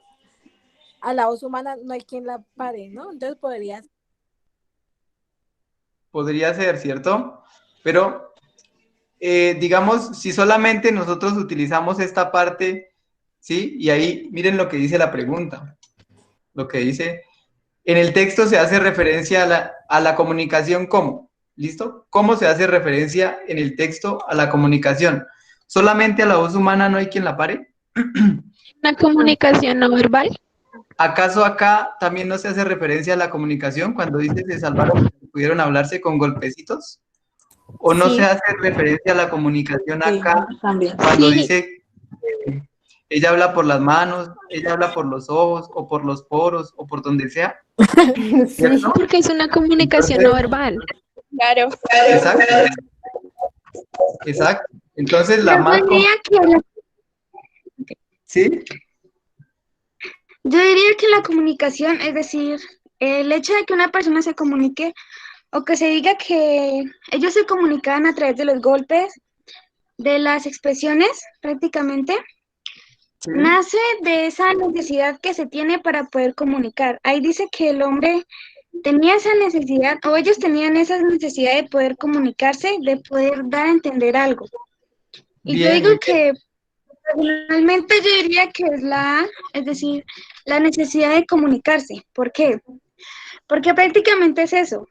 a la voz humana no hay quien la pare, ¿no? Entonces Podría ser, ¿cierto? Pero, digamos, si solamente nosotros utilizamos esta parte, ¿sí? Y ahí, miren lo que dice la pregunta. Lo que dice, en el texto se hace referencia a la comunicación ¿cómo? ¿Listo? ¿Cómo se hace referencia en el texto a la comunicación? ¿Solamente a la voz humana no hay quien la pare? Una comunicación no verbal. ¿Acaso acá también no se hace referencia a la comunicación cuando dice se salvaron, pudieron hablarse con golpecitos? ¿O no Sí. se hace referencia a la comunicación acá también. cuando Sí. dice ella habla por las manos, ella habla por los ojos o por los poros o por donde sea? ¿Cierto? Porque es una comunicación no verbal. claro. Exacto. Exacto. Entonces la Yo marco. diría ¿Sí? que la comunicación, es decir, el hecho de que una persona se comunique o que se diga que ellos se comunicaban a través de los golpes, de las expresiones prácticamente, Sí. nace de esa necesidad que se tiene para poder comunicar. Ahí dice que el hombre tenía esa necesidad, o ellos tenían esa necesidad de poder comunicarse, de poder dar a entender algo. Y yo Bien, digo que personalmente yo diría que es la A, es decir, la necesidad de comunicarse. ¿Por qué? Porque prácticamente es eso.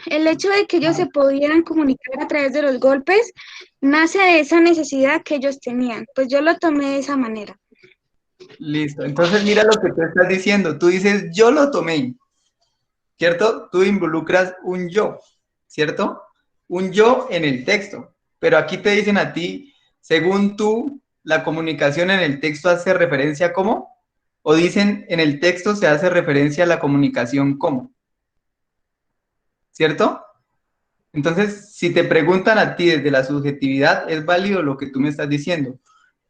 El hecho de que ellos se pudieran comunicar a través de los golpes nace de esa necesidad que ellos tenían. Pues yo lo tomé de esa manera. listo. Entonces mira lo que tú estás diciendo. Tú dices, yo lo tomé, ¿cierto? Tú involucras un yo, ¿cierto? Un yo en el texto. Pero aquí te dicen a ti, según tú, la comunicación en el texto hace referencia a cómo, o dicen en el texto se hace referencia a la comunicación cómo, ¿cierto? Entonces, si te preguntan a ti desde la subjetividad, es válido lo que tú me estás diciendo.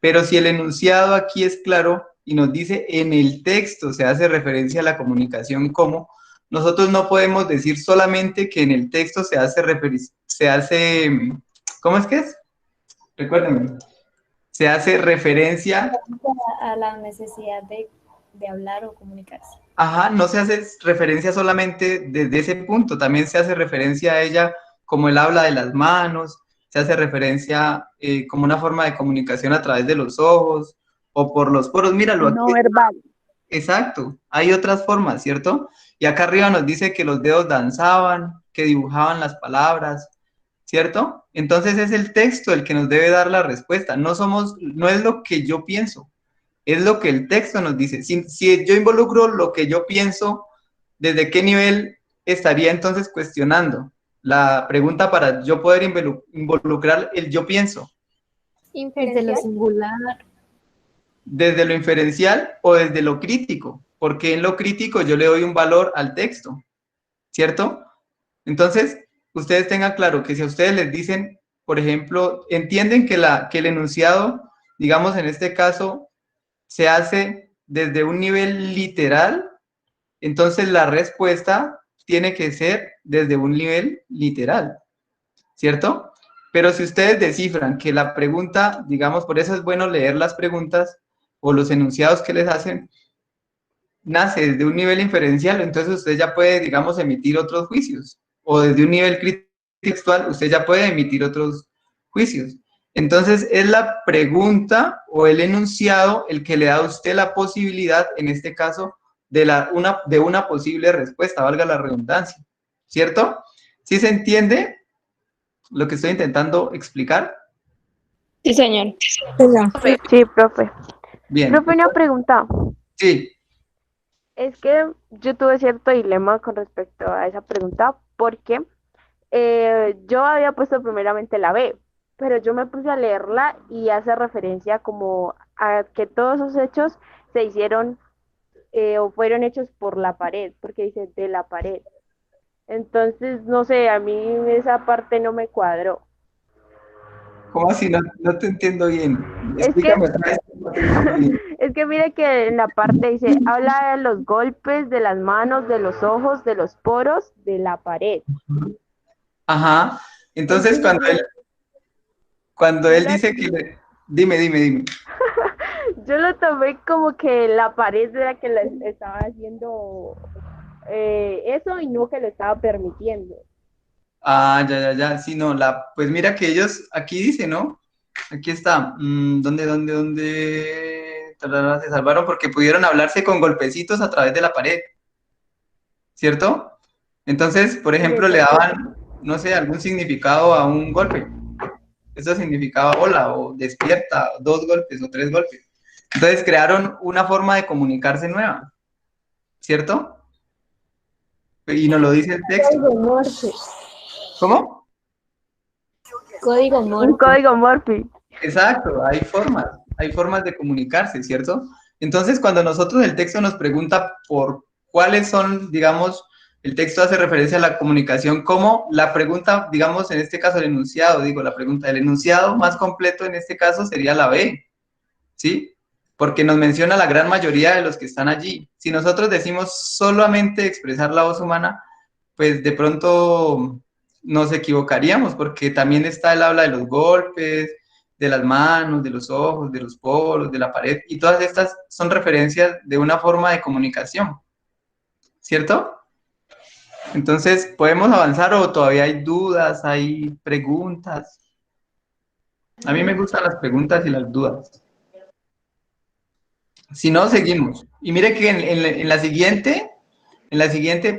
Pero si el enunciado aquí es claro y nos dice en el texto se hace referencia a la comunicación como, nosotros no podemos decir solamente que en el texto se hace, ¿cómo es que es? Recuérdenme. Se hace referencia A la necesidad de hablar o comunicarse. Ajá, no se hace referencia solamente desde ese punto, también se hace referencia a ella como el habla de las manos, se hace referencia como una forma de comunicación a través de los ojos o por los poros. Míralo aquí. No verbal. Exacto, hay otras formas, ¿cierto? Y acá arriba nos dice que los dedos danzaban, que dibujaban las palabras, ¿cierto? Entonces es el texto el que nos debe dar la respuesta, no es lo que yo pienso, es lo que el texto nos dice. Si yo involucro lo que yo pienso, ¿desde qué nivel estaría entonces cuestionando? La pregunta para yo poder involucrar el yo pienso. Desde lo singular. ¿Desde lo inferencial o desde lo crítico? Porque en lo crítico yo le doy un valor al texto, ¿cierto? Entonces, ustedes tengan claro que si a ustedes les dicen, por ejemplo, entienden que el enunciado, digamos en este caso, se hace desde un nivel literal, entonces la respuesta tiene que ser desde un nivel literal, ¿cierto? Pero si ustedes descifran que la pregunta, digamos, por eso es bueno leer las preguntas o los enunciados que les hacen, nace desde un nivel inferencial, entonces usted ya puede, digamos, emitir otros juicios. O desde un nivel crítico textual, usted ya puede emitir otros juicios. Entonces, es la pregunta o el enunciado el que le da a usted la posibilidad, en este caso, de una posible respuesta, valga la redundancia, ¿cierto? ¿Sí se entiende lo que estoy intentando explicar? Sí, señor. Profe, Sí, profe. Bien. Profe, una pregunta. Sí, Es que yo tuve cierto dilema con respecto a esa pregunta porque yo había puesto primeramente la B, pero yo me puse a leerla y hace referencia como a que todos esos hechos se hicieron o fueron hechos por la pared, porque dice de la pared. Entonces, no sé, a mí esa parte no me cuadró. ¿cómo así? No, no te entiendo bien. Es que, Explícame otra vez. No te entiendo bien. es que mire que en la parte dice, habla de los golpes, de las manos, de los ojos, de los poros, de la pared. Ajá. Entonces, Entonces cuando yo él lo, dice que... Dime. yo lo tomé como que la pared era que le estaba haciendo eso y no que lo estaba permitiendo. Ah, ya. Sí, no, pues mira que ellos, aquí dice, ¿no? Aquí está. ¿Dónde? Tarara, se salvaron porque pudieron hablarse con golpecitos a través de la pared, ¿cierto? Entonces, por Sí, ejemplo, le perfecto. daban, no sé, algún significado a un golpe. Eso significaba hola, o despierta, 2 golpes o 3 golpes. Entonces crearon una forma de comunicarse nueva, ¿cierto? Y nos lo dice el texto. Código Morse. ¿Cómo? Código Un Morse. código Morphy. Exacto, hay formas de comunicarse, ¿cierto? Entonces, cuando nosotros el texto nos pregunta por cuáles son, digamos, el texto hace referencia a la comunicación, como la pregunta, digamos, en este caso el enunciado, digo, la pregunta del enunciado más completo en este caso sería la B, ¿sí? Porque nos menciona la gran mayoría de los que están allí. Si nosotros decimos solamente expresar la voz humana, pues de pronto nos equivocaríamos, porque también está el habla de los golpes, de las manos, de los ojos, de los poros, de la pared, y todas estas son referencias de una forma de comunicación, ¿cierto? Entonces, ¿podemos avanzar o todavía hay dudas, hay preguntas? A mí me gustan las preguntas y las dudas. Si no, seguimos. Y mire que en la siguiente,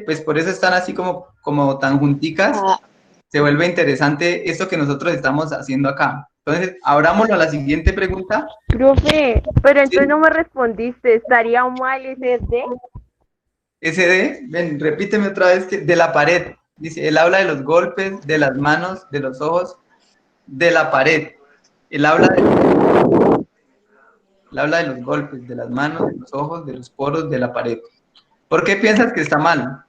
pues por eso están así como tan junticas, se vuelve interesante esto que nosotros estamos haciendo acá. Entonces, abrámoslo a la siguiente pregunta. Profe, pero ¿Sí? entonces no me respondiste, ¿estaría mal ese D? SD, ven, repíteme otra vez que de la pared. Dice, él habla de los golpes, de las manos, de los ojos, de la pared. Él habla de los golpes, de las manos, de los ojos, de los poros, de la pared. ¿Por qué piensas que está mal?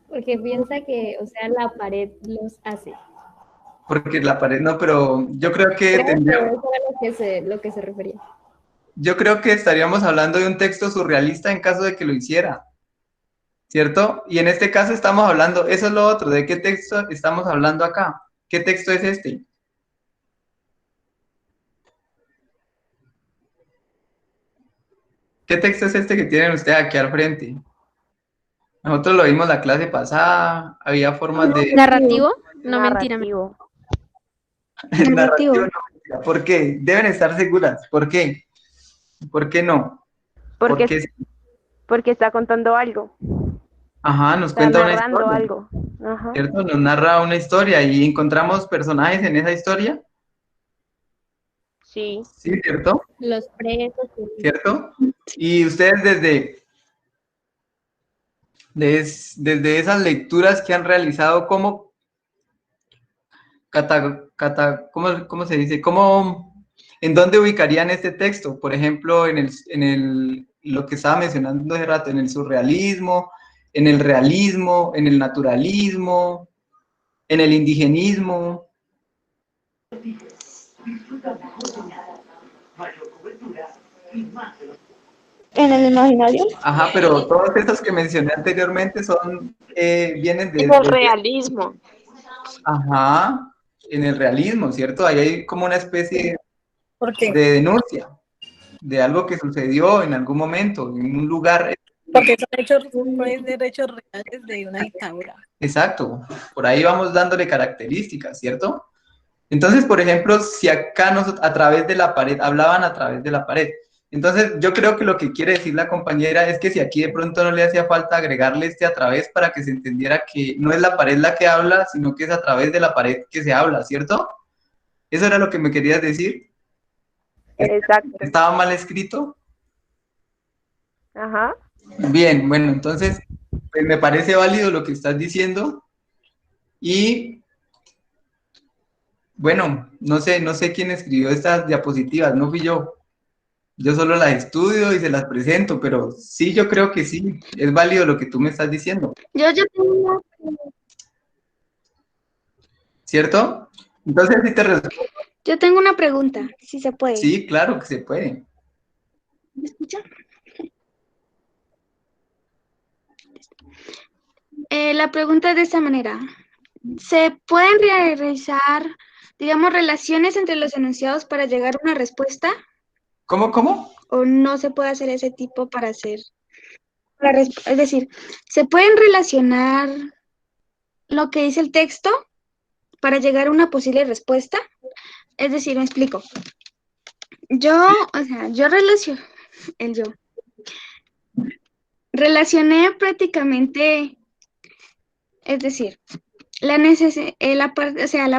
Porque piensa que, o sea, la pared los hace. Porque la pared no, pero yo creo que Creo que eso era lo que se refería. yo creo que estaríamos hablando de un texto surrealista en caso de que lo hiciera, ¿cierto? Y en este caso estamos hablando, eso es lo otro, ¿de qué texto estamos hablando acá? ¿Qué texto es este? ¿Qué texto es este que tienen ustedes aquí al frente? Nosotros lo vimos la clase pasada, había formas de... ¿Narrativo? No, mentira. Narrativo. Narrativo, no, mentira. ¿Por qué? Deben estar seguras. ¿Por qué? ¿Por qué no? ¿Por Porque, qué sí? porque está contando algo. Ajá, nos Está cuenta una narrando historia, algo. Ajá. ¿cierto? Nos narra una historia y encontramos personajes en esa historia, Sí. ¿sí? ¿Cierto? Los presos. ¿Cierto? Y ustedes desde esas lecturas que han realizado, ¿cómo, cómo se dice? ¿En dónde ubicarían este texto? Por ejemplo, lo que estaba mencionando hace rato, en el surrealismo, en el realismo, en el naturalismo, en el indigenismo. En el imaginario. Ajá, pero todos estos que mencioné anteriormente vienen En el realismo. ajá, en el realismo, ¿cierto? Ahí hay como una especie ¿Por qué? de denuncia de algo que sucedió en algún momento, en un lugar. Porque pueden ser hechos reales de una dictadura. Exacto, por ahí vamos dándole características, ¿cierto? Entonces, por ejemplo, si acá a través de la pared, hablaban a través de la pared. Entonces, yo creo que lo que quiere decir la compañera es que si aquí de pronto no le hacía falta agregarle a través para que se entendiera que no es la pared la que habla, sino que es a través de la pared que se habla, ¿cierto? Eso era lo que me querías decir. Exacto. ¿Estaba mal escrito? Ajá. Bien, bueno, entonces, pues me parece válido lo que estás diciendo y, bueno, no sé quién escribió estas diapositivas, no fui yo. Yo solo las estudio y se las presento, pero sí, yo creo que sí, es válido lo que tú me estás diciendo, Yo tengo ¿cierto? Entonces, sí te respondo. yo tengo una pregunta, si se puede. Sí, claro que se puede. ¿Me escucha? La pregunta es de esta manera. ¿Se pueden realizar, digamos, relaciones entre los enunciados para llegar a una respuesta? ¿Cómo? ¿O no se puede hacer ese tipo para hacer? Es decir, ¿se pueden relacionar lo que dice el texto para llegar a una posible respuesta? Es decir, me explico. Yo relacioné prácticamente, es decir, la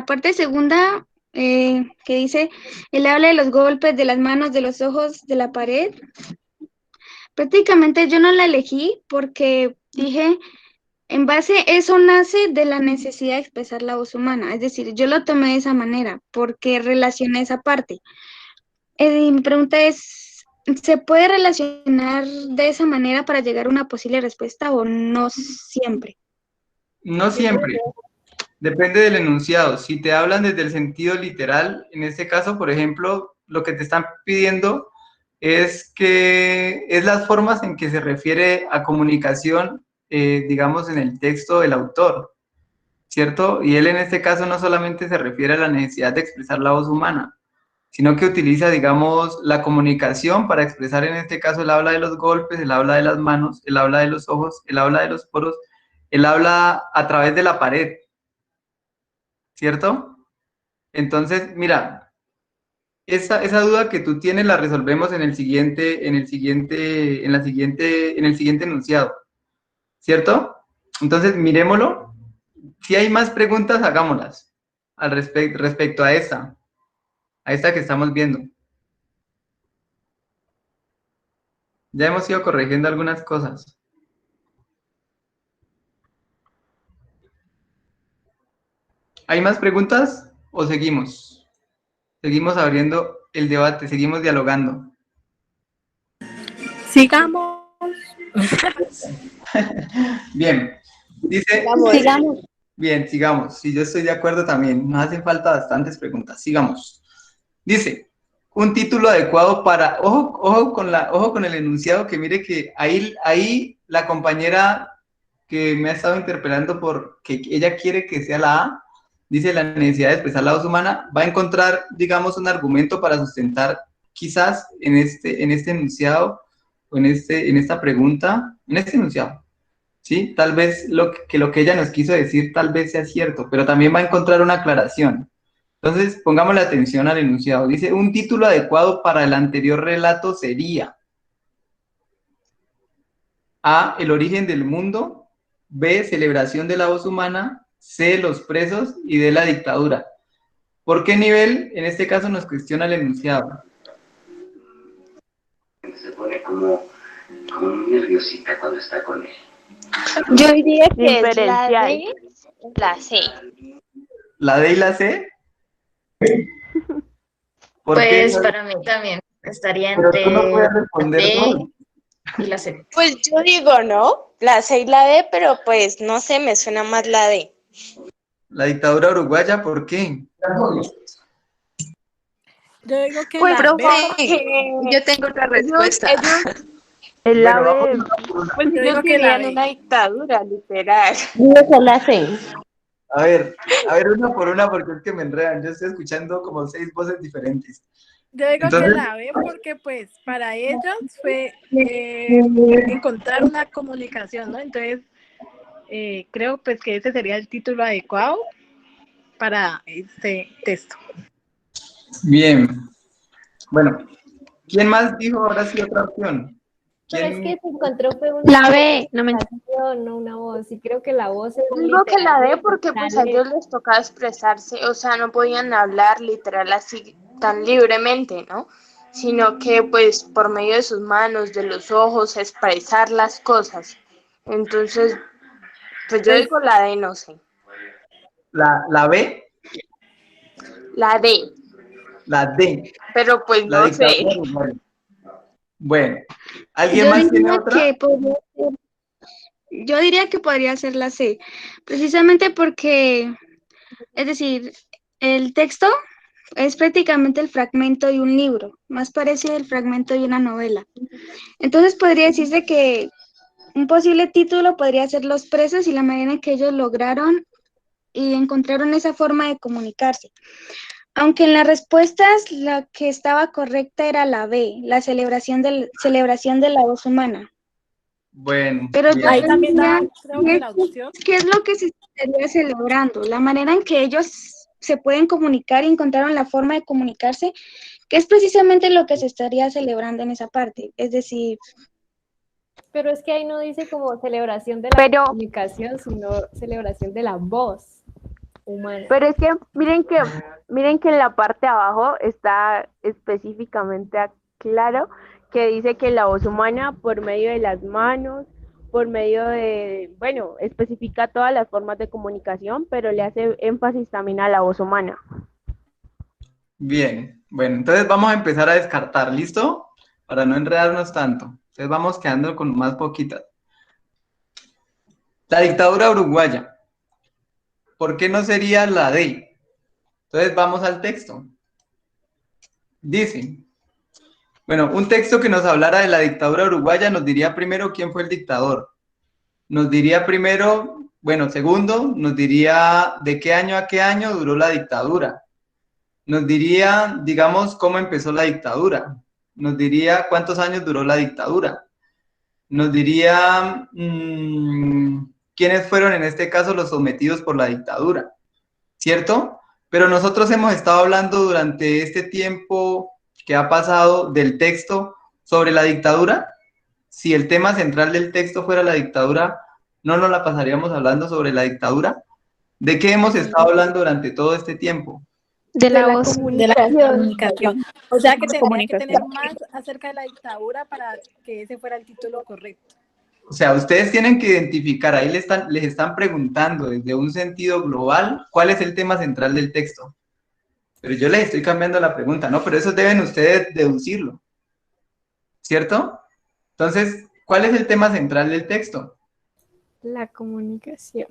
parte segunda que dice, él habla de los golpes, de las manos, de los ojos, de la pared. Prácticamente yo no la elegí porque dije, en base, eso nace de la necesidad de expresar la voz humana. Es decir, yo lo tomé de esa manera porque relacioné esa parte. Mi pregunta es, ¿se puede relacionar de esa manera para llegar a una posible respuesta o no siempre? No siempre, depende del enunciado. Si te hablan desde el sentido literal, en este caso, por ejemplo, lo que te están pidiendo es las formas en que se refiere a comunicación, digamos, en el texto del autor, ¿cierto? Y él en este caso no solamente se refiere a la necesidad de expresar la voz humana, sino que utiliza, digamos, la comunicación para expresar, en este caso, él habla de los golpes, él habla de las manos, él habla de los ojos, él habla de los poros, él habla a través de la pared, ¿cierto? Entonces, mira, esa duda que tú tienes la resolvemos en el siguiente enunciado, ¿cierto? Entonces, miremoslo. Si hay más preguntas, hagámoslas respecto a esta que estamos viendo. Ya hemos ido corrigiendo algunas cosas. ¿Hay más preguntas o seguimos? Seguimos abriendo el debate, seguimos dialogando. Sigamos. Bien, dice... Sigamos. Bien, sigamos. Sí, yo estoy de acuerdo también. Nos hacen falta bastantes preguntas. Sigamos. Dice, un título adecuado para... Ojo con el enunciado, que mire que ahí la compañera que me ha estado interpelando porque ella quiere que sea la A, dice la necesidad de expresar la voz humana, va a encontrar, digamos, un argumento para sustentar quizás en este enunciado en esta pregunta, en este enunciado, ¿sí? Tal vez lo que ella nos quiso decir tal vez sea cierto, pero también va a encontrar una aclaración. Entonces, pongamos la atención al enunciado. Dice, un título adecuado para el anterior relato sería A, el origen del mundo, B, celebración de la voz humana, C, los presos y D, la dictadura. ¿Por qué nivel, en este caso, nos cuestiona el enunciado? Se pone como muy nerviosita cuando está con él. Yo diría que es la Diferencial. D, la C. ¿La D y la C? ¿Por qué? Pues para mí también estaría Pero tú no entre puedes la responder D todo. y la C. Pues yo digo, ¿no? La C y la D, pero pues no sé, me suena más la D. La dictadura uruguaya, ¿por qué? Yo digo que Pues, la B, profe, Yo tengo otra respuesta. El Bueno, ave, vamos por una. pues yo ellos digo que la querían B. una dictadura, literal. digo que la C. A ver, una por una, porque es que me enredan. Yo estoy escuchando como 6 voces diferentes. Yo digo que Entonces, la B porque pues para ellos fue encontrar una comunicación, ¿no? Entonces creo pues que ese sería el título adecuado para este texto. bien. Bueno, ¿quién más dijo ahora sí otra opción? Pero es ¿Quién? que se encontró fue una La B, no me comunicación, no una voz. Y creo que la voz es Digo que la D literalmente porque pues a sale- ellos les tocaba expresarse, o sea, no podían hablar literal así tan libremente, ¿no? Sino que pues por medio de sus manos, de los ojos, expresar las cosas. Entonces, pues yo Pues, digo la D, no sé. ¿La B? La D, La D. pero pues La no sé. dictadura uruguaya. Bueno, ¿alguien Yo más tiene diría otra? que podría ser, yo diría que podría ser la C, precisamente porque, es decir, el texto es prácticamente el fragmento de un libro, más parecido al fragmento de una novela. Entonces podría decirse que un posible título podría ser Los presos y la manera en que ellos lograron y encontraron esa forma de comunicarse. Aunque en las respuestas la que estaba correcta era la B, la celebración de la voz humana. Bueno, Pero yo ahí también diría, da, creo que la opción. ¿qué es lo que se estaría celebrando? La manera en que ellos se pueden comunicar y encontraron la forma de comunicarse, que es precisamente lo que se estaría celebrando en esa parte. Es decir, pero es que ahí no dice como celebración de la Pero- comunicación, sino celebración de la voz humana. Pero es que miren que en la parte de abajo está específicamente claro que dice que la voz humana por medio de las manos, por medio de, bueno, especifica todas las formas de comunicación, pero le hace énfasis también a la voz humana. bien. Bueno, entonces vamos a empezar a descartar, ¿listo? Para no enredarnos tanto. Entonces vamos quedando con más poquitas. La dictadura uruguaya. ¿Por qué no sería la D? Entonces vamos al texto. Dice, bueno, un texto que nos hablara de la dictadura uruguaya nos diría primero quién fue el dictador. Nos diría primero, bueno, segundo, nos diría de qué año a qué año duró la dictadura. Nos diría, digamos, cómo empezó la dictadura. Nos diría cuántos años duró la dictadura. Nos diría quiénes fueron en este caso los sometidos por la dictadura, ¿cierto? Pero nosotros hemos estado hablando durante este tiempo que ha pasado del texto sobre la dictadura. Si el tema central del texto fuera la dictadura, ¿no nos la pasaríamos hablando sobre la dictadura? ¿De qué hemos estado hablando durante todo este tiempo? De la voz. De la comunicación. O sea que tendría que tener más acerca de la dictadura para que ese fuera el título correcto. O sea, ustedes tienen que identificar, ahí les están preguntando desde un sentido global cuál es el tema central del texto. Pero yo les estoy cambiando la pregunta, ¿no? Pero eso deben ustedes deducirlo, ¿cierto? Entonces, ¿cuál es el tema central del texto? La comunicación.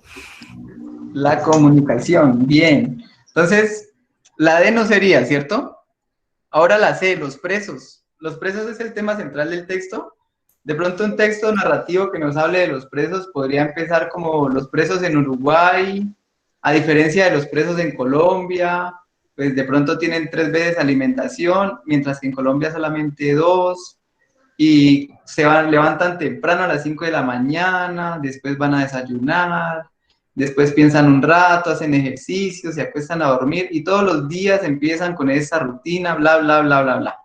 La comunicación, bien. Entonces, la D no sería, ¿cierto? Ahora la C, los presos. ¿Los presos es el tema central del texto? De pronto un texto narrativo que nos hable de los presos podría empezar como los presos en Uruguay, a diferencia de los presos en Colombia, pues de pronto tienen 3 veces alimentación, mientras que en Colombia solamente 2. y levantan temprano a las 5 de la mañana, después van a desayunar, después piensan un rato, hacen ejercicio, se acuestan a dormir y todos los días empiezan con esa rutina, bla, bla, bla, bla, bla.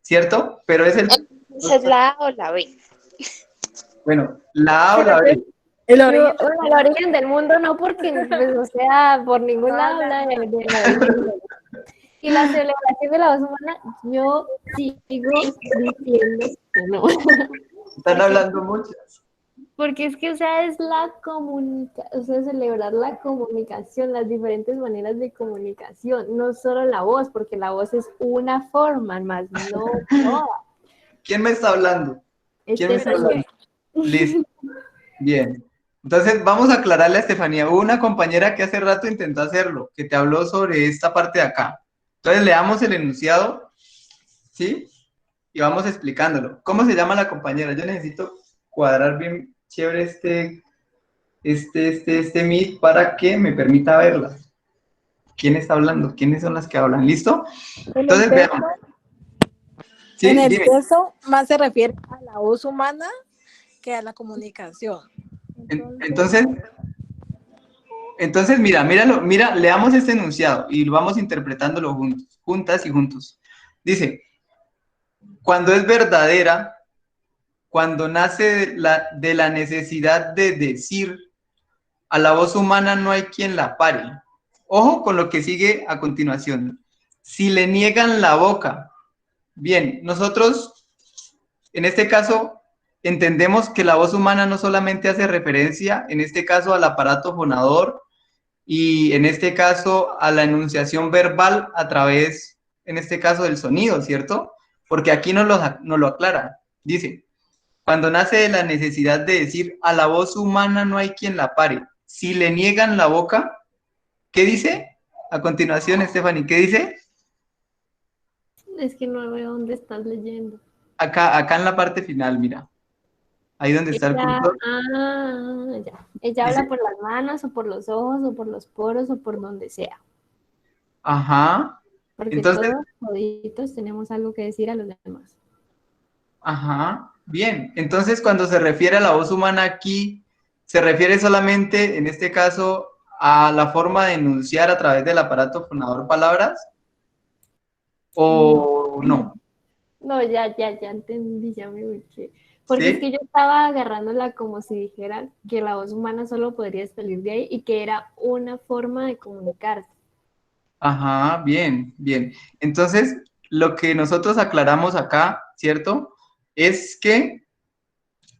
¿Cierto? Pero es el... ¿Esa es la A o la B? Bueno, la A o la B. El origen del mundo no, porque, pues, o sea, por ningún lado habla de la... Y la celebración de la voz humana, yo sigo diciendo que no. Están hablando muchas. Porque es que, o sea, es la comunicación, o sea, celebrar la comunicación, las diferentes maneras de comunicación, no solo la voz, porque la voz es una forma, más no toda. ¿Quién me está hablando? ¿Quién me está hablando? Listo. Bien. Entonces, vamos a aclararle a Estefanía. Hubo una compañera que hace rato intentó hacerlo, que te habló sobre esta parte de acá. Entonces, leamos el enunciado, ¿sí? Y vamos explicándolo. ¿Cómo se llama la compañera? Yo necesito cuadrar bien chévere este Meet para que me permita verla. ¿Quién está hablando? ¿Quiénes son las que hablan? ¿Listo? Entonces, veamos. Sí, en el dime. texto más se refiere a la voz humana que a la comunicación. Entonces mira, leamos este enunciado y lo vamos interpretándolo juntas y juntos. Dice, cuando es verdadera, cuando nace de la necesidad de decir, a la voz humana no hay quien la pare. Ojo con lo que sigue a continuación. Si le niegan la boca. Bien, nosotros, en este caso, entendemos que la voz humana no solamente hace referencia, en este caso, al aparato fonador y en este caso a la enunciación verbal a través, en este caso, del sonido, ¿cierto? Porque aquí nos lo aclara. Dice, cuando nace de la necesidad de decir, a la voz humana no hay quien la pare. Si le niegan la boca, ¿qué dice? A continuación, Stephanie, ¿qué dice? Es que no veo dónde estás leyendo. Acá en la parte final, mira. Ahí donde está el cursor. Ya. Ella habla por las manos, o por los ojos, o por los poros, o por donde sea. Ajá. Porque Entonces, todos toditos tenemos algo que decir a los demás. Ajá. Bien. Entonces, cuando se refiere a la voz humana aquí, ¿se refiere solamente, en este caso, a la forma de enunciar a través del aparato fonador palabras? ¿O no? No, ya entendí, ya me ubiqué. Porque ¿Sí? es que yo estaba agarrándola como si dijera que la voz humana solo podría salir de ahí y que era una forma de comunicarse. Ajá, bien, bien. Entonces, lo que nosotros aclaramos acá, ¿cierto? Es que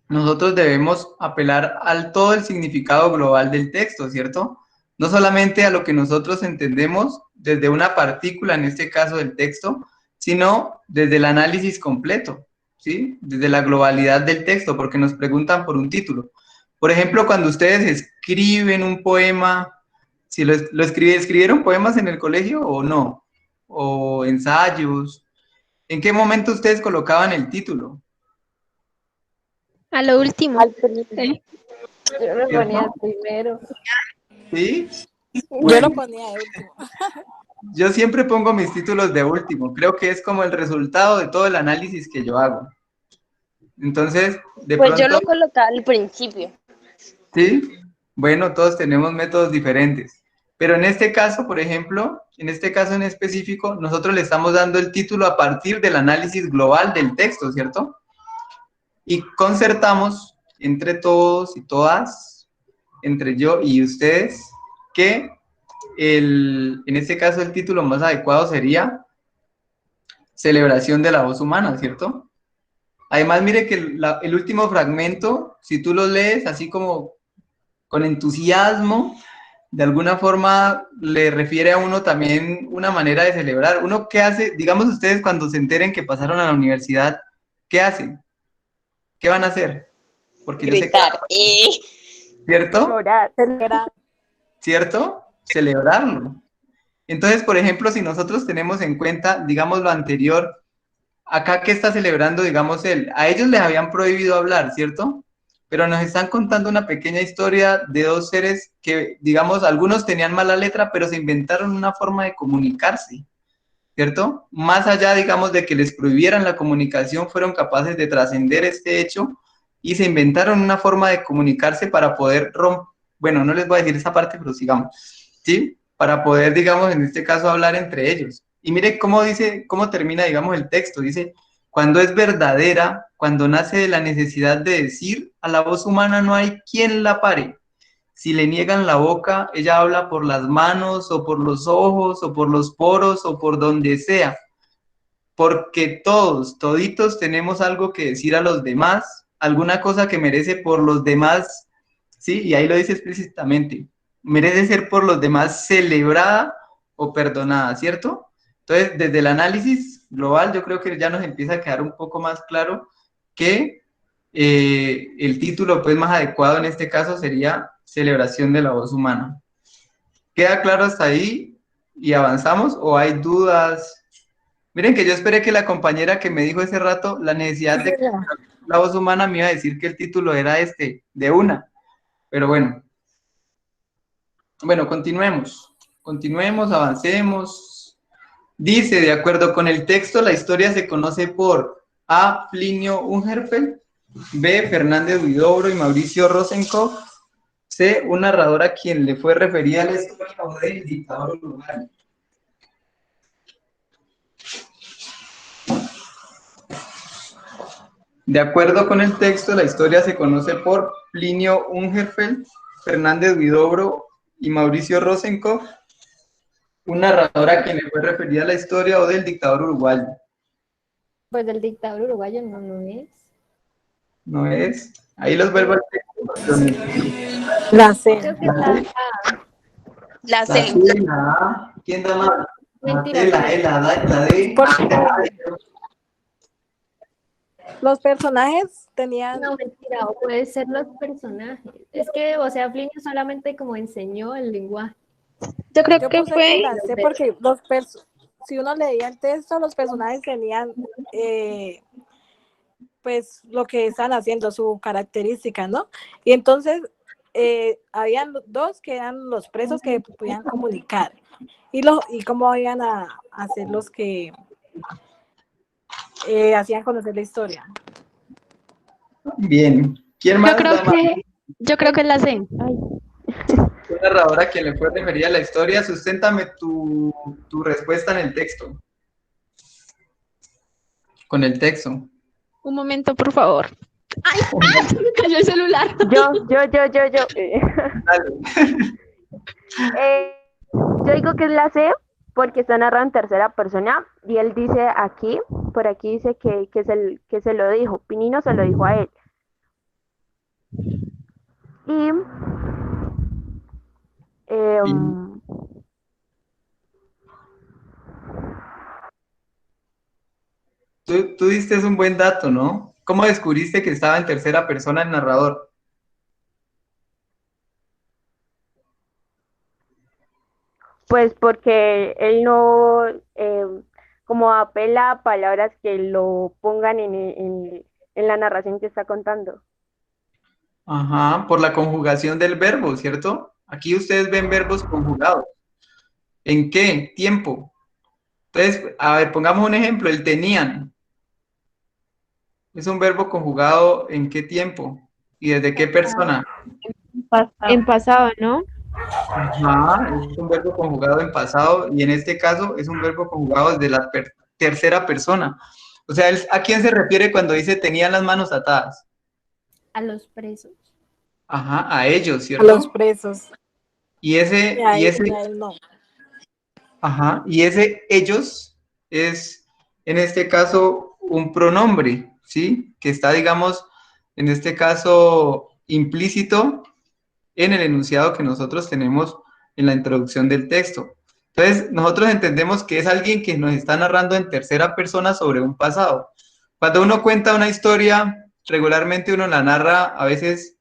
nosotros debemos apelar al todo el significado global del texto, ¿cierto? No solamente a lo que nosotros entendemos desde una partícula, en este caso del texto, sino desde el análisis completo, ¿sí? Desde la globalidad del texto, porque nos preguntan por un título. Por ejemplo, cuando ustedes escriben un poema, si ¿escribieron poemas en el colegio o no? O ensayos. ¿En qué momento ustedes colocaban el título? A lo último. Yo lo ponía primero. ¿Sí? Bueno, yo lo ponía de último. Yo siempre pongo mis títulos de último. Creo que es como el resultado de todo el análisis que yo hago. Entonces, de pues pronto... yo lo colocaba al principio. ¿Sí? Bueno, todos tenemos métodos diferentes. Pero en este caso, por ejemplo, en este caso en específico, nosotros le estamos dando el título a partir del análisis global del texto, ¿cierto? Y concertamos entre todos y todas, entre yo y ustedes, que en este caso el título más adecuado sería Celebración de la voz humana, ¿cierto? Además, mire que el último fragmento, si tú lo lees así como con entusiasmo, de alguna forma le refiere a uno también una manera de celebrar. Uno, ¿qué hace? Digamos ustedes cuando se enteren que pasaron a la universidad, ¿qué hacen? ¿Qué van a hacer? Porque gritar. Yo sé que... ¿Cierto? Llorar. ¿Cierto? Celebrarlo. Entonces, por ejemplo, si nosotros tenemos en cuenta, digamos, lo anterior, acá que está celebrando, digamos, a ellos les habían prohibido hablar, ¿cierto? Pero nos están contando una pequeña historia de dos seres que, digamos, algunos tenían mala letra, pero se inventaron una forma de comunicarse, ¿cierto? Más allá, digamos, de que les prohibieran la comunicación, fueron capaces de trascender este hecho y se inventaron una forma de comunicarse para poder bueno, no les voy a decir esa parte, pero sigamos, ¿sí? Para poder, digamos, en este caso, hablar entre ellos. Y mire cómo dice, cómo termina, digamos, el texto. Dice, cuando es verdadera, cuando nace de la necesidad de decir, a la voz humana no hay quien la pare. Si le niegan la boca, ella habla por las manos, o por los ojos, o por los poros, o por donde sea. Porque todos, toditos tenemos algo que decir a los demás, alguna cosa que merece por los demás, ¿sí? Y ahí lo dice explícitamente. Merece ser por los demás celebrada o perdonada, ¿cierto? Entonces, desde el análisis global, yo creo que ya nos empieza a quedar un poco más claro que el título pues más adecuado en este caso sería Celebración de la Voz Humana. ¿Queda claro hasta ahí y avanzamos o hay dudas? Miren que yo esperé que la compañera que me dijo ese rato la necesidad de la voz humana me iba a decir que el título era de una, pero bueno. Bueno, continuemos, avancemos. Dice, de acuerdo con el texto, la historia se conoce por A. Plinio Ungerfeld, B. Fernández Huidobro y Mauricio Rosenkopf, C. Un narrador a quien le fue referida la historia o D. El dictador uruguayo. De acuerdo con el texto, la historia se conoce por Plinio Ungerfeld, Fernández Huidobro y Mauricio Rosenkopf, un narrador a quien le fue referida la historia o del dictador uruguayo. Pues del dictador uruguayo no es. No es. Ahí los vuelvo al texto. La C. Creo que está La La C. C, la A. ¿Quién da más? Mentira. La E, la D. Los personajes tenían... No, mentira, o puede ser los personajes. Es que, o sea, Plinio solamente como enseñó el lenguaje. Yo creo Yo que puse fue, la C porque si uno leía el texto, los personajes tenían pues lo que están haciendo, su característica, ¿no? Y entonces habían dos que eran los presos que podían comunicar. Y cómo iban a hacer los que hacían conocer la historia. Bien. ¿Quién más? Yo creo que es la C. Un narrador a quien le fue referida la historia. Susténtame tu respuesta en el texto. Con el texto. Un momento, por favor. ¡Ay! ¡Ah! Se me cayó el celular. yo. Dale. Yo digo que es la C porque está narrado en tercera persona y él dice aquí, por aquí dice que se lo dijo, Pinino se lo dijo a él. Y Tú diste un buen dato, ¿no? ¿Cómo descubriste que estaba en tercera persona el narrador? pues porque él no como apela a palabras que lo pongan en la narración que está contando. Ajá, por la conjugación del verbo, ¿cierto? Aquí ustedes ven verbos conjugados. ¿En qué tiempo? Entonces, a ver, pongamos un ejemplo, el tenían. ¿Es un verbo conjugado en qué tiempo? ¿Y desde qué persona? En pasado, ¿no? Ajá, es un verbo conjugado en pasado y en este caso es un verbo conjugado desde la tercera persona. O sea, ¿a quién se refiere cuando dice tenían las manos atadas? A los presos. Ajá, a ellos, A ¿cierto? los presos. Y ese, A él no. ajá, y ese ellos es, en este caso, un pronombre, ¿sí? Que está, digamos, en este caso, implícito en el enunciado que nosotros tenemos en la introducción del texto. Entonces, nosotros entendemos que es alguien que nos está narrando en tercera persona sobre un pasado. Cuando uno cuenta una historia, regularmente uno la narra a veces,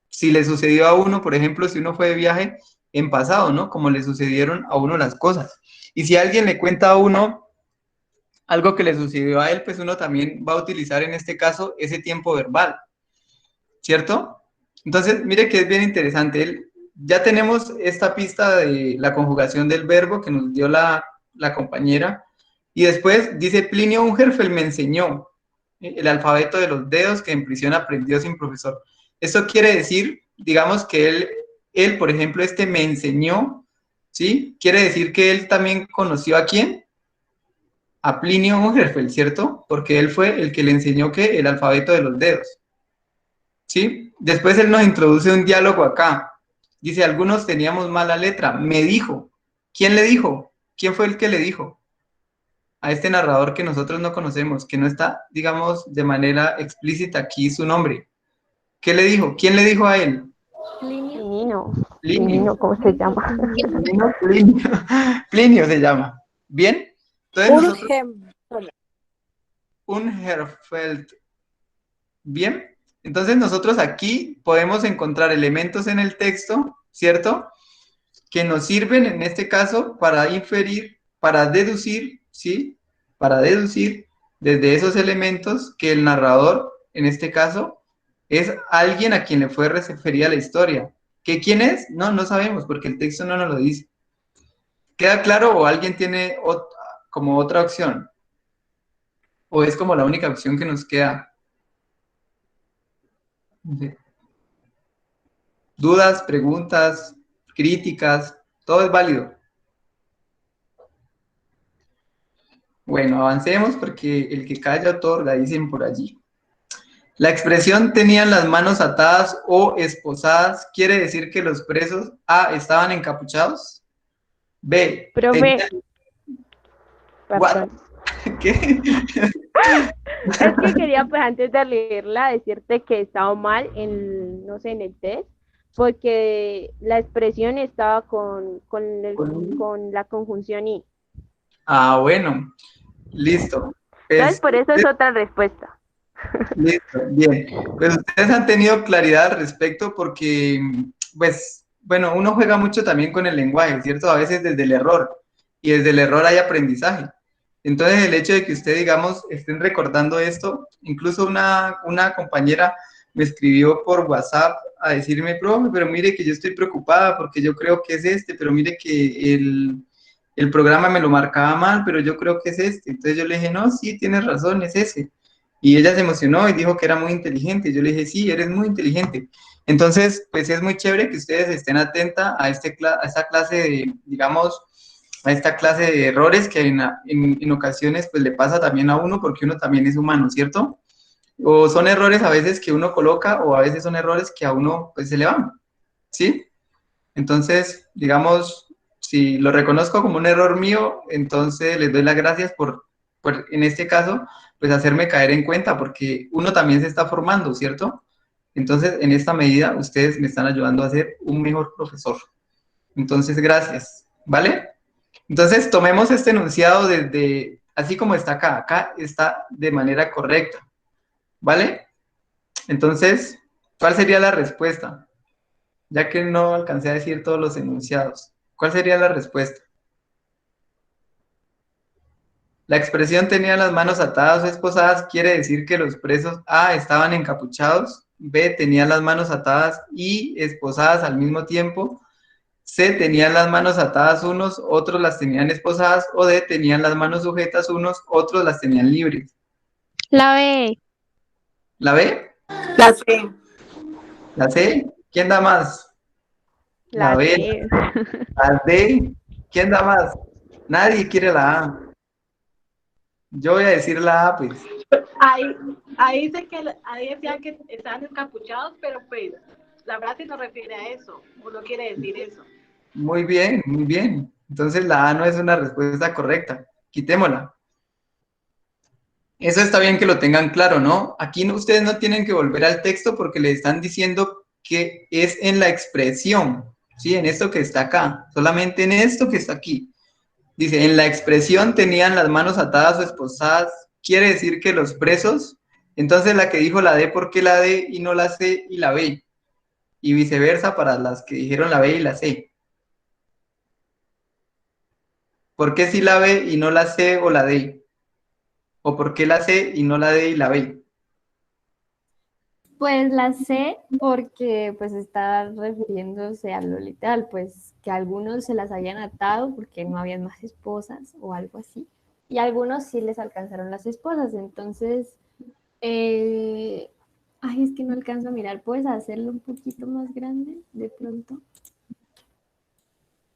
si le sucedió a uno, por ejemplo, si uno fue de viaje, en pasado, ¿no? Como le sucedieron a uno las cosas. Y si alguien le cuenta a uno algo que le sucedió a él, pues uno también va a utilizar en este caso ese tiempo verbal, ¿cierto? Entonces, mire que es bien interesante. Ya tenemos esta pista de la conjugación del verbo que nos dio la compañera. Y después dice, Plinio Ungerfeld me enseñó el alfabeto de los dedos que en prisión aprendió sin profesor. Eso quiere decir, digamos que él, por ejemplo, me enseñó, ¿sí? Quiere decir que él también conoció ¿a quién? A Plinio Ungerfeld, ¿cierto? Porque él fue el que le enseñó que el alfabeto de los dedos, ¿sí? Después él nos introduce un diálogo acá. Dice, algunos teníamos mala letra. Me dijo. ¿Quién le dijo? ¿Quién fue el que le dijo? A este narrador que nosotros no conocemos, que no está, digamos, de manera explícita aquí su nombre. ¿Qué le dijo? ¿Quién le dijo a él? Plinio. Plinio. Plinio, ¿cómo se llama? Plinio se llama. ¿Bien? Entonces nosotros... Un Ungerfeld. ¿Bien? Entonces nosotros aquí podemos encontrar elementos en el texto, ¿cierto? Que nos sirven en este caso para inferir, para deducir, ¿sí? Para deducir desde esos elementos que el narrador, en este caso, es alguien a quien le fue referida la historia. ¿Que quién es? No, no sabemos porque el texto no nos lo dice. ¿Queda claro o alguien tiene como otra opción? ¿O es como la única opción que nos queda? Dudas, preguntas, críticas, todo es válido. Bueno, avancemos porque el que calla otorga, dicen por allí. La expresión tenían las manos atadas o esposadas quiere decir que los presos A estaban encapuchados, B Profe, tenían... perdón. ¿Qué? Es que quería, pues, antes de leerla, decirte que estaba mal en, no sé, en el test, porque la expresión estaba con la conjunción y. Ah, bueno, listo. Entonces, por eso es otra respuesta. Listo, bien. Pues ustedes han tenido claridad al respecto porque, pues, bueno, uno juega mucho también con el lenguaje, ¿cierto? A veces desde el error, y desde el error hay aprendizaje. Entonces, el hecho de que usted, digamos, estén recordando esto, incluso una compañera me escribió por WhatsApp a decirme, profe, pero mire que yo estoy preocupada porque yo creo que es pero mire que el programa me lo marcaba mal, pero yo creo que es Entonces yo le dije, no, sí, tienes razón, es ese. Y ella se emocionó y dijo que era muy inteligente. Yo le dije, sí, eres muy inteligente. Entonces, pues es muy chévere que ustedes estén atentas a esta clase de, digamos, a esta clase de errores que en ocasiones pues le pasa también a uno porque uno también es humano, ¿cierto? O son errores a veces que uno coloca o a veces son errores que a uno pues se le van, ¿sí? Entonces, digamos, si lo reconozco como un error mío, entonces les doy las gracias por en este caso, pues hacerme caer en cuenta, porque uno también se está formando, ¿cierto? Entonces, en esta medida, ustedes me están ayudando a ser un mejor profesor. Entonces, gracias, ¿vale? Entonces, tomemos este enunciado desde, así como está acá está de manera correcta, ¿vale? Entonces, ¿cuál sería la respuesta? Ya que no alcancé a decir todos los enunciados, ¿cuál sería la respuesta? La expresión tenía las manos atadas o esposadas quiere decir que los presos A estaban encapuchados, B tenían las manos atadas y esposadas al mismo tiempo, C tenían las manos atadas unos, otros las tenían esposadas, o D tenían las manos sujetas unos, otros las tenían libres. La B. ¿La B? La C. ¿La C? ¿Quién da más? La B. D. La D. ¿Quién da más? Nadie quiere la A. Yo voy a decir la A, pues. Ahí dice ahí decía que estaban encapuchados, pero pues la frase no refiere a eso, o no quiere decir eso. Muy bien, muy bien. Entonces la A no es una respuesta correcta. Quitémosla. Eso está bien que lo tengan claro, ¿no? Aquí ustedes no tienen que volver al texto porque le están diciendo que es en la expresión, ¿sí? En esto que está acá, solamente en esto que está aquí. Dice, en la expresión tenían las manos atadas o esposadas, quiere decir que los presos, entonces la que dijo la D, ¿por qué la D y no la C y la B? Y viceversa para las que dijeron la B y la C. ¿Por qué sí la B y no la C o la D? ¿O por qué la C y no la D y la B? Pues la C porque pues está refiriéndose a lo literal, pues que algunos se las habían atado porque no habían más esposas o algo así. y a algunos sí les alcanzaron las esposas. Entonces, ay, es que no alcanzo a mirar. ¿Puedes hacerlo un poquito más grande de pronto?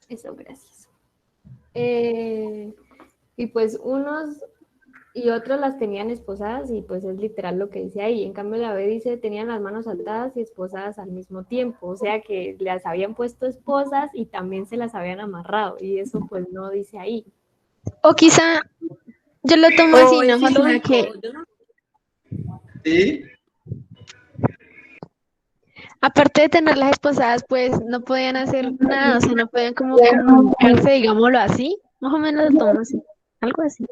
Eso, gracias. Y pues unos y otros las tenían esposadas y pues es literal lo que dice ahí. En cambio la B dice tenían las manos atadas y esposadas al mismo tiempo, o sea que las habían puesto esposas y también se las habían amarrado y eso pues no dice ahí. O quizá yo lo tomo así, ¿no, Fatima? Que ¿Sí? aparte de tenerlas esposadas, pues no podían hacer nada, o sea, no podían como comunicarse, digámoslo así. Más o menos lo tomo así, algo así.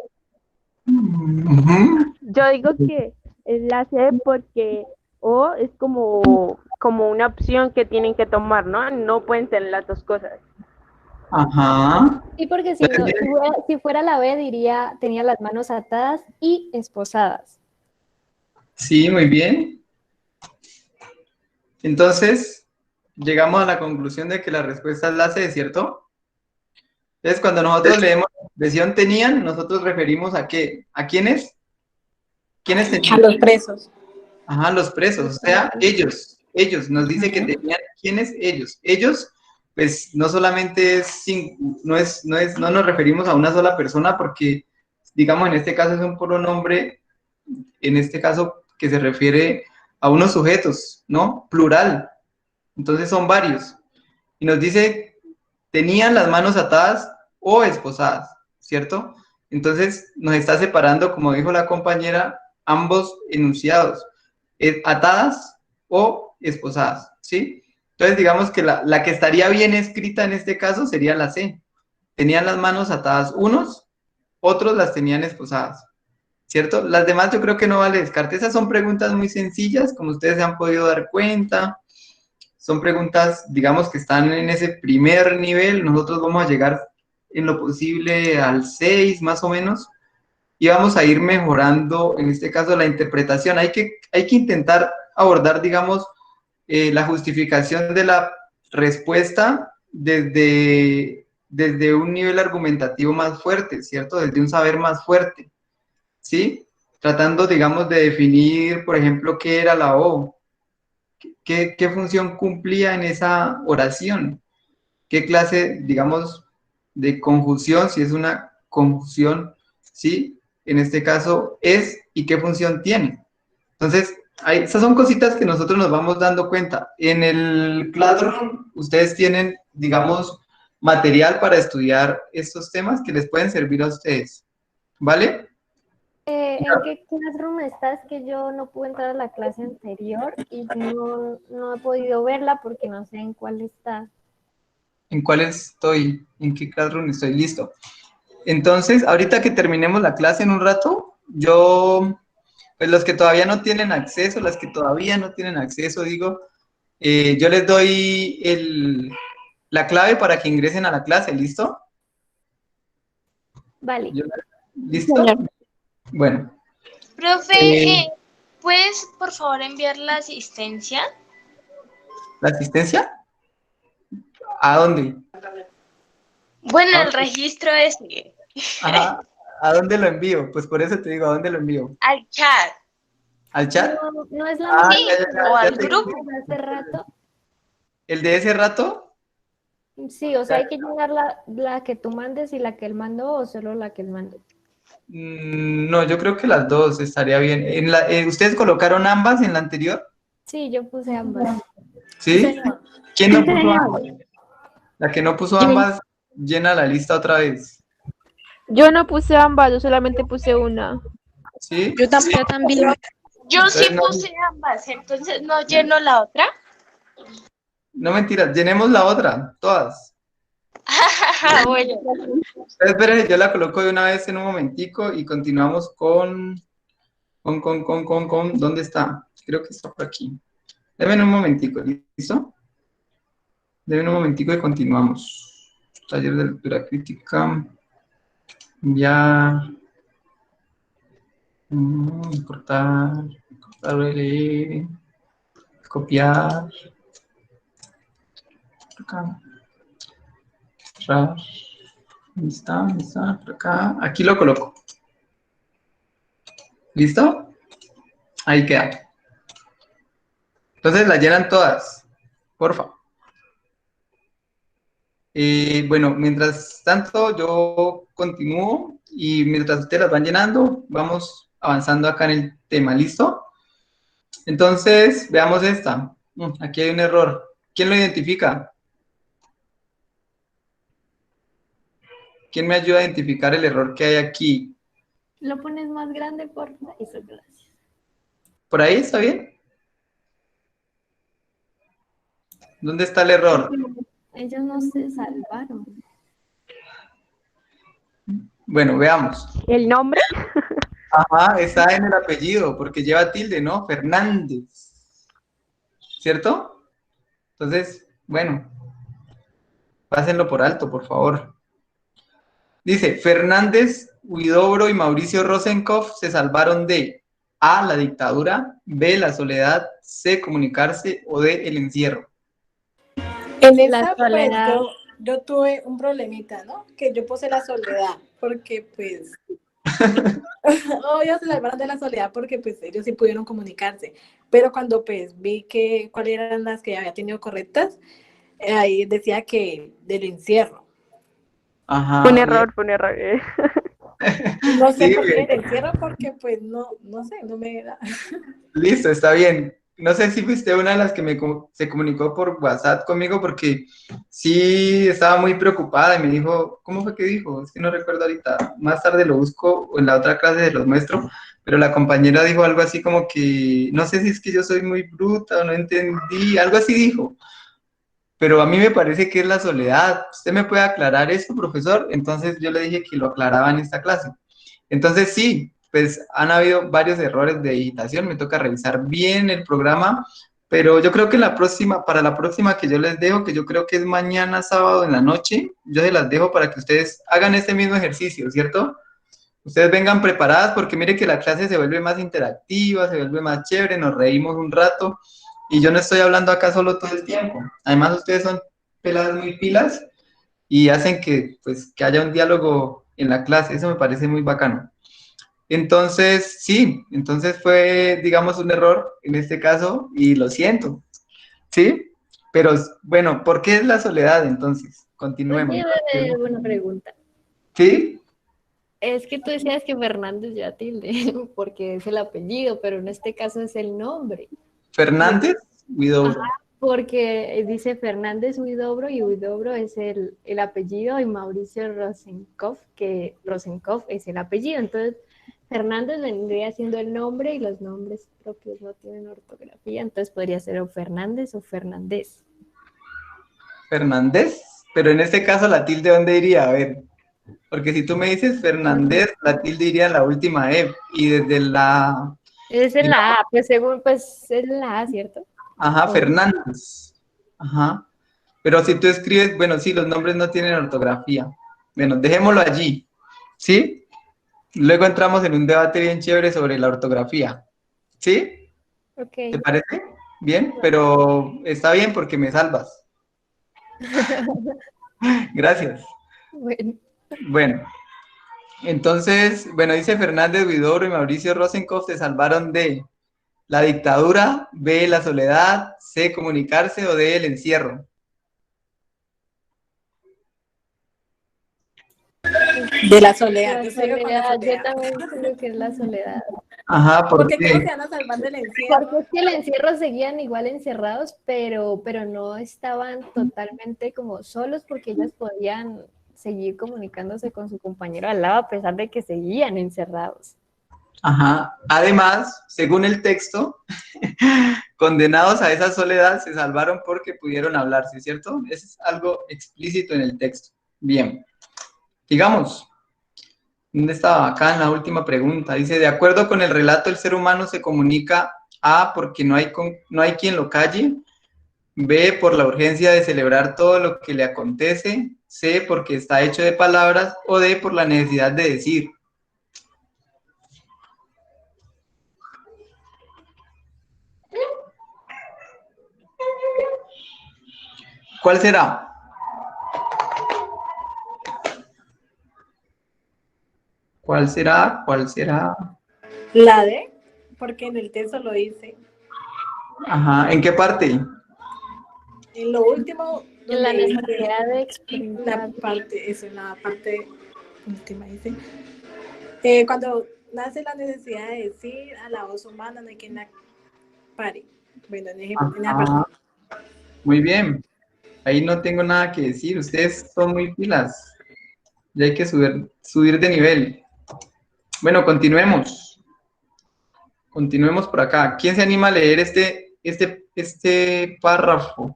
Ujú. Yo digo que es la C porque O es como una opción que tienen que tomar, ¿no? No pueden tener las dos cosas. Ajá. Sí, porque si, no, si fuera la B diría tenía las manos atadas y esposadas. Sí, muy bien. Entonces, llegamos a la conclusión de que la respuesta es la C, ¿cierto? Entonces, cuando nosotros leemos la expresión tenían, nosotros referimos a qué, ¿a quiénes? ¿Quiénes A tenían? los presos. Ajá, los presos, o sea, ellos, nos dice que tenían, ¿quiénes? Ellos, pues no solamente no nos referimos a una sola persona porque, digamos, en este caso es un pronombre, en este caso que se refiere a unos sujetos, ¿no? Plural, entonces son varios. Y nos dice, tenían las manos atadas o esposadas, ¿cierto? Entonces nos está separando, como dijo la compañera, ambos enunciados, atadas o esposadas, ¿sí? Entonces digamos que la que estaría bien escrita en este caso sería la C. Tenían las manos atadas unos, otros las tenían esposadas, ¿cierto? Las demás yo creo que no vale descarte. Esas son preguntas muy sencillas, como ustedes se han podido dar cuenta. Son preguntas, digamos, que están en ese primer nivel. Nosotros vamos a llegar en lo posible al 6, más o menos, y vamos a ir mejorando, en este caso, la interpretación. Hay que intentar abordar, digamos, la justificación de la respuesta desde un nivel argumentativo más fuerte, ¿cierto? Desde un saber más fuerte, ¿sí? Tratando, digamos, de definir, por ejemplo, qué era la O, qué función cumplía en esa oración, qué clase, digamos, de conjunción, si es una conjunción, ¿sí? En este caso es y qué función tiene. Entonces, esas son cositas que nosotros nos vamos dando cuenta. En el Classroom, ustedes tienen, digamos, material para estudiar estos temas que les pueden servir a ustedes, ¿vale? ¿En qué Classroom estás? Que yo no pude entrar a la clase anterior y no he podido verla porque no sé en cuál está. ¿En cuál estoy? ¿En qué Classroom estoy? Listo. Entonces, ahorita que terminemos la clase en un rato, pues los que todavía no tienen acceso, las que todavía no tienen acceso, digo, yo les doy la clave para que ingresen a la clase, ¿listo? Vale. ¿Listo? Bueno. Profe, ¿puedes por favor enviar la asistencia? ¿La asistencia? ¿A dónde? Bueno, el registro ese. Ajá. ¿A dónde lo envío? Pues por eso te digo, ¿a dónde lo envío? Al chat. ¿Al chat? No es la misma o al grupo. de hace rato. ¿El de ese rato? Sí, o sea, hay que llenar la que tú mandes y la que él mandó o solo la que él mandó. No, yo creo que las dos estaría bien. ¿Ustedes colocaron ambas en la anterior? Sí, yo puse ambas. ¿Sí? ¿Quién no puso ambas? La que no puso ambas, llena la lista otra vez. Yo no puse ambas, yo solamente puse una. ¿Sí? Yo también. Yo sí Entonces, puse ambas, entonces no lleno la otra. No mentiras, llenemos la otra, todas. Bueno. Esperen, yo la coloco de una vez en un momentico y continuamos con, ¿dónde está? Creo que está por aquí. Denme un momentico, ¿listo? Denme un momentico y continuamos. Taller de lectura crítica. Ya. Cortar, leer, copiar. Acá. Cerrar. ¿Dónde está? ¿Dónde está? Por acá. Aquí lo coloco. ¿Listo? Ahí queda. Entonces las llenan todas, porfa. Bueno, mientras tanto yo continúo y mientras ustedes las van llenando, vamos avanzando acá en el tema, ¿listo? Entonces, veamos esta. Aquí hay un error. ¿Quién lo identifica? ¿Quién me ayuda a identificar el error que hay aquí? Lo pones más grande, por eso, gracias. ¿Por ahí está bien? ¿Dónde está el error? Ellos no se salvaron. Bueno, veamos. ¿El nombre? Ajá, está en el apellido, porque lleva tilde, ¿no? Fernández. ¿Cierto? Entonces, bueno, pásenlo por alto, por favor. Dice, Fernández, Huidobro y Mauricio Rosenkopf se salvaron de A, la dictadura, B, la soledad, C, comunicarse o D, el encierro. En La esa, pues, soledad. yo tuve un problemita, ¿no? Que yo puse la soledad, porque, pues, ellos se salvaron de la soledad porque, pues, ellos sí pudieron comunicarse. Pero cuando, pues, vi que cuáles eran las que había tenido correctas, ahí decía que del encierro. Ajá, Fue un bien. error, fue un error. No sé Sí, por qué bien. del encierro, porque, pues, no sé, no me da. Listo, está bien. No sé si fuiste una de las que se comunicó por WhatsApp conmigo porque sí estaba muy preocupada y me dijo, ¿cómo fue que dijo? Es que no recuerdo ahorita. Más tarde lo busco o en la otra clase de los muestro, pero la compañera dijo algo así como que, no sé si es que yo soy muy bruta o no entendí, algo así dijo. Pero a mí me parece que es la soledad. ¿Usted me puede aclarar eso, profesor? Entonces yo le dije que lo aclaraba en esta clase. Entonces sí, pues han habido varios errores de digitación, me toca revisar bien el programa, pero yo creo que para la próxima que yo les dejo, que yo creo que es mañana sábado en la noche, yo se las dejo para que ustedes hagan este mismo ejercicio, ¿cierto? Ustedes vengan preparadas porque mire que la clase se vuelve más interactiva, se vuelve más chévere, nos reímos un rato y yo no estoy hablando acá solo todo el tiempo. Además ustedes son peladas muy pilas y hacen que, pues, que haya un diálogo en la clase, eso me parece muy bacano. Entonces, sí, entonces fue, digamos, un error en este caso y lo siento, ¿sí? Pero bueno, ¿por qué es la soledad entonces? Continuemos. Oye, buena pregunta. ¿Sí? Es que tú decías que Fernández ya tilde, porque es el apellido, pero en este caso es el nombre. Fernández, Huidobro. Ajá, porque dice Fernández Huidobro y Huidobro es el apellido y Mauricio Rosenkopf, que Rosenkopf es el apellido. Entonces, Fernández vendría siendo el nombre y los nombres propios no tienen ortografía, entonces podría ser o Fernández o Fernández. Fernández, pero en este caso la tilde, ¿dónde iría? A ver, porque si tú me dices Fernández, la tilde iría en la última E y desde la... Es en la A, pues según, pues es la A, ¿cierto? Ajá, Fernández. Ajá. Pero si tú escribes, bueno, sí, los nombres no tienen ortografía. Bueno, dejémoslo allí, ¿sí? Luego entramos en un debate bien chévere sobre la ortografía, ¿sí? Ok. ¿Te parece? Bien, pero está bien porque me salvas. Gracias. Bueno. Bueno, entonces, bueno, dice Fernández Huidobro y Mauricio Rosenkopf se salvaron de la dictadura, B, la soledad, C, comunicarse o D, el encierro. De la soledad, La yo sigo con la soledad, yo soledad. también creo que es la soledad. Ajá, ¿por Porque ¿cómo qué? se van a salvar del encierro? Porque es que el encierro seguían igual encerrados, pero no estaban totalmente como solos porque ellas podían seguir comunicándose con su compañero al lado a pesar de que seguían encerrados. Ajá. Además, según el texto, condenados a esa soledad se salvaron porque pudieron hablarse, ¿cierto? Eso es algo explícito en el texto. Bien. Digamos, ¿dónde estaba? Acá en la última pregunta. Dice, de acuerdo con el relato, el ser humano se comunica A, porque no hay quien lo calle, B, por la urgencia de celebrar todo lo que le acontece, C, porque está hecho de palabras, o D, por la necesidad de decir. ¿Cuál será? ¿Cuál será? ¿Cuál será? La D, porque en el texto lo dice. Ajá, ¿en qué parte? En lo último, La donde dice necesidad de la expresar. parte, eso, en la parte última dice. Cuando nace la necesidad de decir a la voz humana, no hay quien la pare. Bueno, en esa parte. Ajá, muy bien. Ahí no tengo nada que decir. Ustedes son muy pilas. Ya hay que subir de nivel. Bueno, continuemos. Continuemos por acá. ¿Quién se anima a leer este párrafo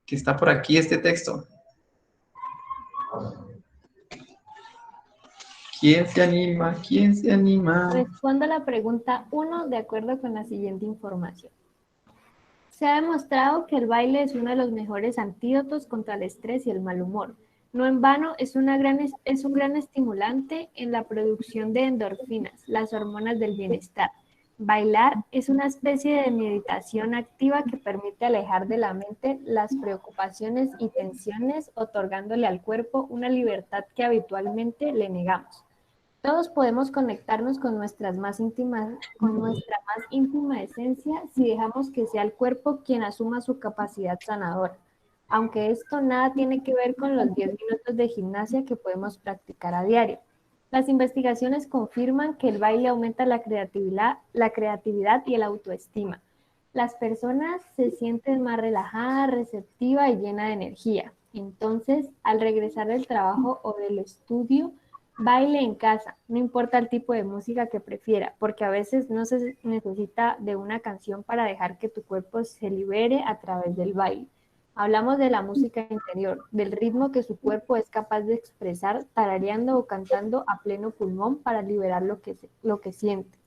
que está por aquí, este texto? ¿Quién se anima? ¿Quién se anima? Respondo a la pregunta 1 de acuerdo con la siguiente información. Se ha demostrado que el baile es uno de los mejores antídotos contra el estrés y el mal humor. No en vano, es un gran estimulante en la producción de endorfinas, las hormonas del bienestar. Bailar es una especie de meditación activa que permite alejar de la mente las preocupaciones y tensiones, otorgándole al cuerpo una libertad que habitualmente le negamos. Todos podemos conectarnos con nuestra más íntima esencia si dejamos que sea el cuerpo quien asuma su capacidad sanadora. Aunque esto nada tiene que ver con los 10 minutos de gimnasia que podemos practicar a diario. Las investigaciones confirman que el baile aumenta la creatividad y el autoestima. Las personas se sienten más relajadas, receptivas y llenas de energía. Entonces, al regresar del trabajo o del estudio, baile en casa, no importa el tipo de música que prefiera, porque a veces no se necesita de una canción para dejar que tu cuerpo se libere a través del baile. Hablamos de la música interior, del ritmo que su cuerpo es capaz de expresar tarareando o cantando a pleno pulmón para liberar lo que siente.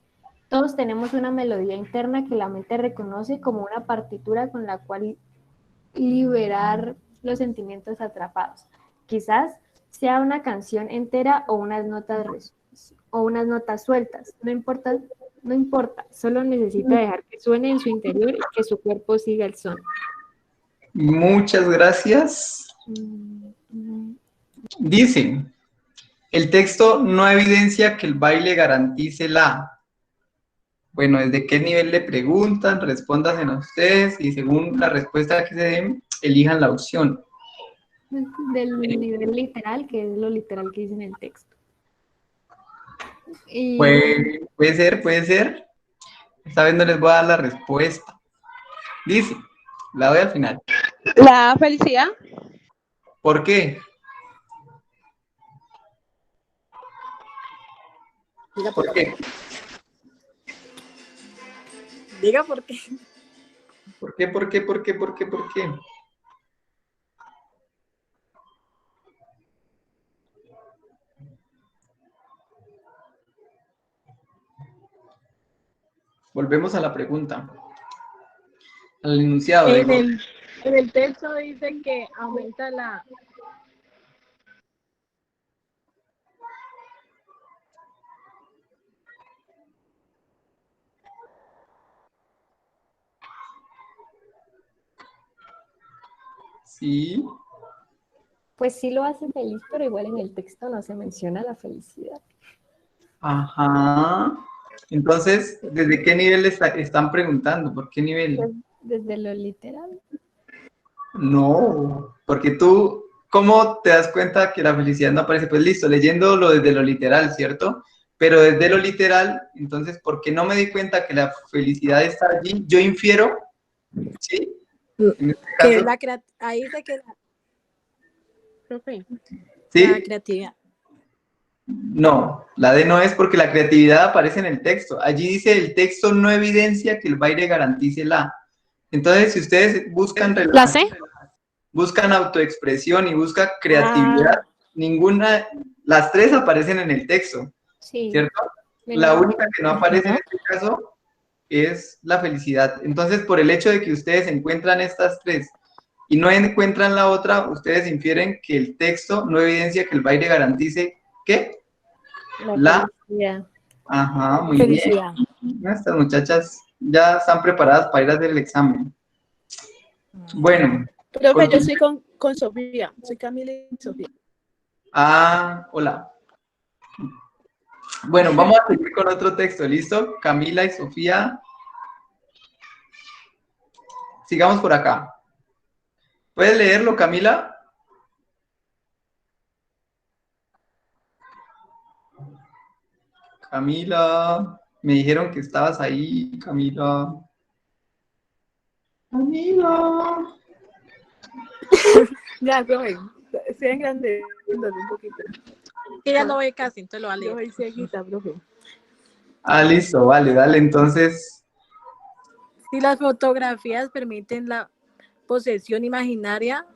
Todos tenemos una melodía interna que la mente reconoce como una partitura con la cual liberar los sentimientos atrapados. Quizás sea una canción entera o unas notas sueltas, no importa, solo necesita dejar que suene en su interior y que su cuerpo siga el son. Muchas gracias. Dice, el texto no evidencia que el baile garantice la... Bueno, ¿desde qué nivel le preguntan? Respóndanse a ustedes y según la respuesta que se den, elijan la opción. Del nivel literal, que es lo literal que dice en el texto. Y... Puede ser. Esta vez no les voy a dar la respuesta. Dice, la doy al final. La felicidad. ¿Por qué? ¿Por qué? Diga por qué. ¿Por qué? Volvemos a la pregunta. Al enunciado. En el texto dice que aumenta la... Sí. Pues sí lo hace feliz, pero igual en el texto no se menciona la felicidad. Ajá. Entonces, ¿desde qué nivel están preguntando? ¿Por qué nivel? Pues desde lo literal. No, porque tú, ¿cómo te das cuenta que la felicidad no aparece? Pues listo, leyéndolo desde lo literal, ¿cierto? Pero desde lo literal, entonces, ¿por qué no me di cuenta que la felicidad está allí? Yo infiero, ¿sí? En este caso, Ahí se queda. Profe. ¿sí? La creatividad. No, la D no es porque la creatividad aparece en el texto. Allí dice, el texto no evidencia que el baile garantice la. Entonces, si ustedes buscan ¿La C? buscan autoexpresión y buscan creatividad, las tres aparecen en el texto, Sí. ¿cierto? La única que no aparece en este caso es la felicidad. Entonces, por el hecho de que ustedes encuentran estas tres y no encuentran la otra, ustedes infieren que el texto no evidencia que el baile garantice, ¿qué? La felicidad. Ajá, muy Felicidad. bien. Estas muchachas ya están preparadas para ir a hacer el examen. Bueno. Profe, yo soy con Sofía. Soy Camila y Sofía. Ah, hola. Bueno, vamos a seguir con otro texto, ¿listo? Camila y Sofía. Sigamos por acá. ¿Puedes leerlo, Camila? Camila, me dijeron que estabas ahí, Camila. Camila. Ya, profe, estoy en grande un poquito. Que ya no ve casi, entonces lo va a leer. Yo soy cieguita, profe. Ah, listo, vale, dale, entonces. Si las fotografías permiten la posesión imaginaria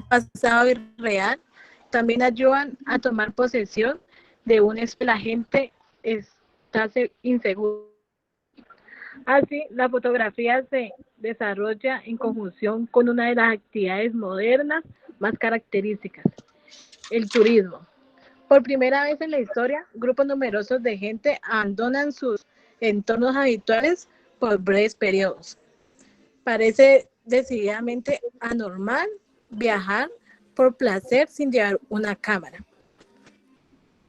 pasado y real, también ayudan a tomar posesión de un la gente está inseguro. Así, la fotografía se desarrolla en conjunción con una de las actividades modernas más características, el turismo. Por primera vez en la historia, grupos numerosos de gente abandonan sus entornos habituales por breves periodos. Parece decididamente anormal viajar por placer sin llevar una cámara.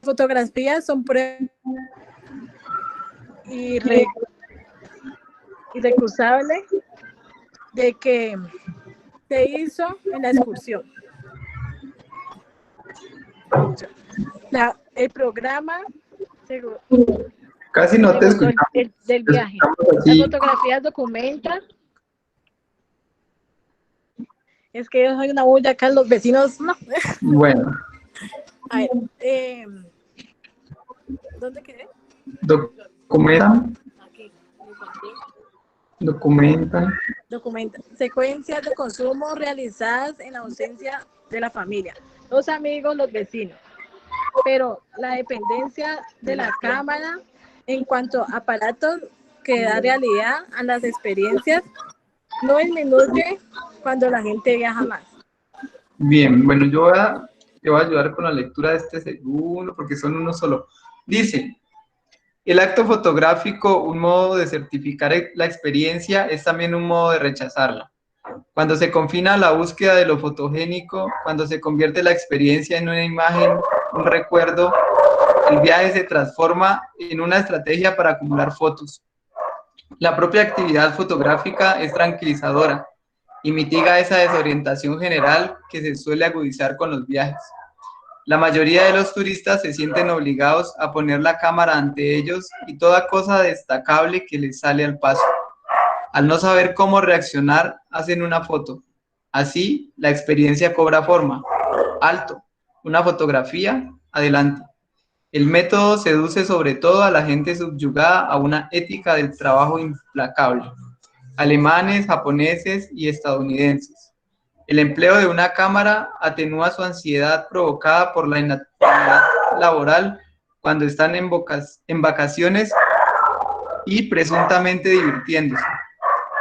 Fotografías son pruebas irrecusables de que se hizo en la excursión. El programa Casi no te escuchamos. Del viaje. Las fotografías documentan. Es que yo soy una bulla acá, los vecinos no. Bueno. A ver, ¿dónde quedé? Documentan. Aquí. Documentan. Secuencias de consumo realizadas en ausencia de la familia, los amigos, los vecinos. Pero la dependencia de la cámara en cuanto a aparatos que da realidad a las experiencias no disminuye cuando la gente viaja más. Bien, bueno, yo voy a ayudar con la lectura de este segundo porque son uno solo. Dice, el acto fotográfico, un modo de certificar la experiencia, es también un modo de rechazarla. Cuando se confina la búsqueda de lo fotogénico, cuando se convierte la experiencia en una imagen, un recuerdo, el viaje se transforma en una estrategia para acumular fotos. La propia actividad fotográfica es tranquilizadora y mitiga esa desorientación general que se suele agudizar con los viajes. La mayoría de los turistas se sienten obligados a poner la cámara ante ellos y toda cosa destacable que les sale al paso. Al no saber cómo reaccionar, hacen una foto. Así, la experiencia cobra forma. Alto, una fotografía, adelante. El método seduce sobre todo a la gente subyugada a una ética del trabajo implacable. Alemanes, japoneses y estadounidenses. El empleo de una cámara atenúa su ansiedad provocada por la inactividad laboral cuando están en vacaciones y presuntamente divirtiéndose.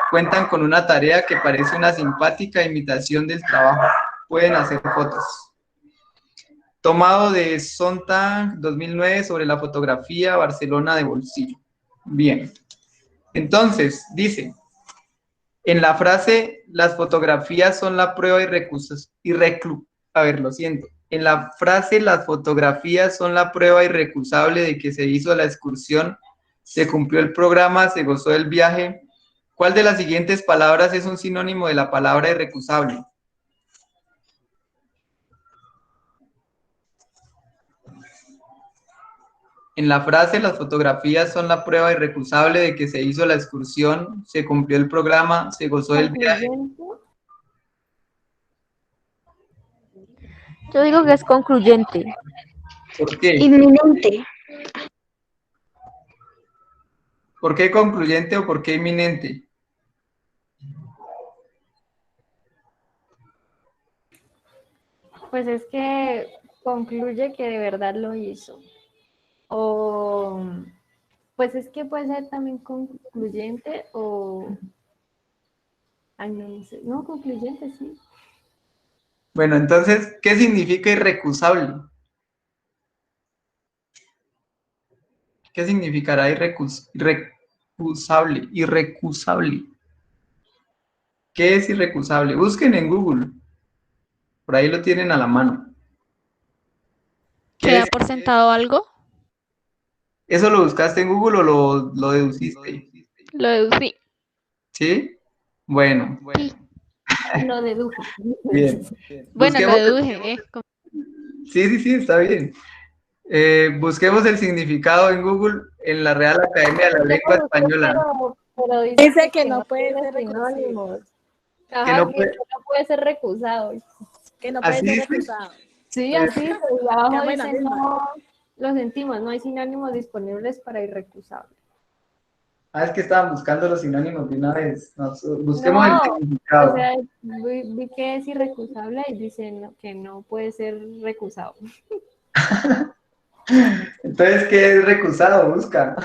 Cuentan con una tarea que parece una simpática imitación del trabajo. Pueden hacer fotos. Tomado de Sontag 2009 sobre la fotografía Barcelona de bolsillo. Bien. Entonces, dice, en la frase, las fotografías son la prueba En la frase, las fotografías son la prueba irrecusable de que se hizo la excursión, se cumplió el programa, se gozó del viaje. ¿Cuál de las siguientes palabras es un sinónimo de la palabra irrecusable? En la frase, las fotografías son la prueba irrecusable de que se hizo la excursión, se cumplió el programa, se gozó del viaje. Yo digo que es concluyente. ¿Por qué? Inminente. ¿Por qué concluyente o por qué inminente? Pues es que concluye que de verdad lo hizo. O pues es que puede ser también concluyente o ay, no sé. No, concluyente, sí. Bueno, entonces, ¿qué significa irrecusable? ¿Qué significará irrecusable? Irrecusable. ¿Qué es irrecusable? Busquen en Google. Por ahí lo tienen a la mano. ¿Queda por sentado algo? ¿Eso lo buscaste en Google o lo deduciste? Lo deducí. ¿Sí? Bueno, Lo dedujo. bien. Bueno, lo Busquemos, deduje, sí, está bien. Busquemos el significado en Google en la Real Academia de la Lengua Española. Pero Dice que no puede ser recusado. sinónimos. Que Ajá, no que puede- no puede ser recusado. Que no puede ¿Así ser dice? recusado. Sí, así, pero y abajo Quedamos en la dice misma. no, lo sentimos, no hay sinónimos disponibles para irrecusable. Es que estaban buscando los sinónimos de una vez. Busquemos el No, significado. o sea, vi que es irrecusable y dice que no puede ser recusado. Entonces, ¿qué es recusado? Busca.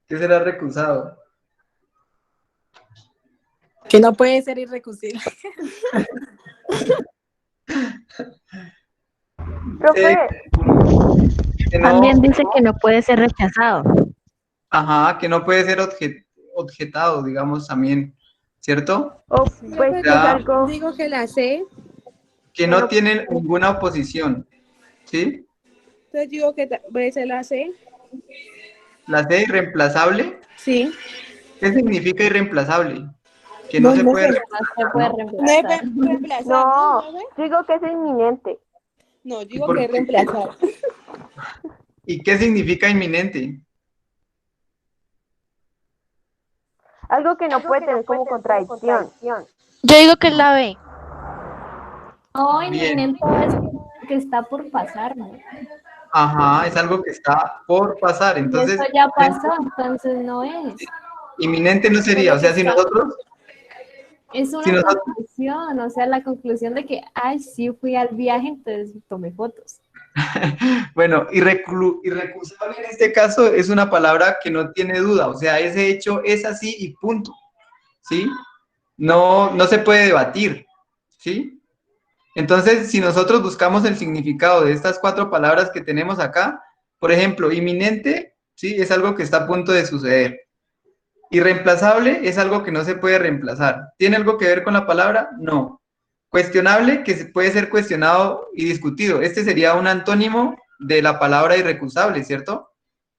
¿Qué será recusado? Que no puede ser irrecusible. Profe, Que no, También dice que no puede ser rechazado. ajá, que no puede ser objetado, digamos, también, ¿cierto? o Sí. pues que es Ya. algo, Digo que la C, Que no tienen ninguna oposición, ¿sí? entonces digo que puede ser la C. La C, irreemplazable. Sí. ¿Qué significa irreemplazable? Que no se No puede sé. reemplazar, No se puede ¿no? No es reemplazar. reemplazar, no, ¿no? digo que es inminente. No, digo por que es qué? reemplazar. ¿Y qué significa inminente? Algo que no puede tener como contradicción. Yo digo que es la B. No, Bien. inminente es que está por pasar, ¿no? Ajá, es algo que está por pasar. Y Entonces, eso ya pasó, entonces no es. inminente no sería. O Solo que sea, si está. nosotros, Es si una nosotros, conclusión, o sea, la conclusión de que, ay, sí fui al viaje, entonces tomé fotos. bueno, irrecusable en este caso es una palabra que no tiene duda. O sea, ese hecho es así y punto. ¿Sí? No se puede debatir. ¿Sí? Entonces, si nosotros buscamos el significado de estas 4 palabras que tenemos acá, por ejemplo, inminente, ¿sí? Es algo que está a punto de suceder. Irreemplazable es algo que no se puede reemplazar. ¿Tiene algo que ver con la palabra? No. Cuestionable, que puede ser cuestionado y discutido. Este sería un antónimo de la palabra irrecusable, ¿cierto?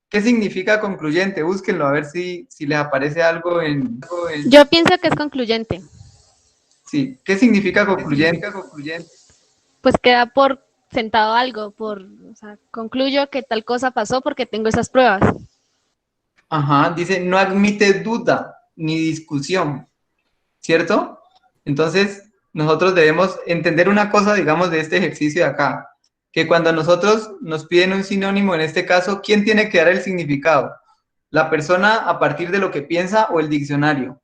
¿Qué significa concluyente? Búsquenlo a ver si les aparece algo en... Yo pienso que es concluyente. Sí. ¿Qué significa concluyente? Pues queda por sentado algo, o sea, concluyo que tal cosa pasó porque tengo esas pruebas. Ajá, dice, no admite duda ni discusión, ¿cierto? Entonces, nosotros debemos entender una cosa, digamos, de este ejercicio de acá, que cuando nosotros nos piden un sinónimo, en este caso, ¿quién tiene que dar el significado? ¿La persona a partir de lo que piensa o el diccionario?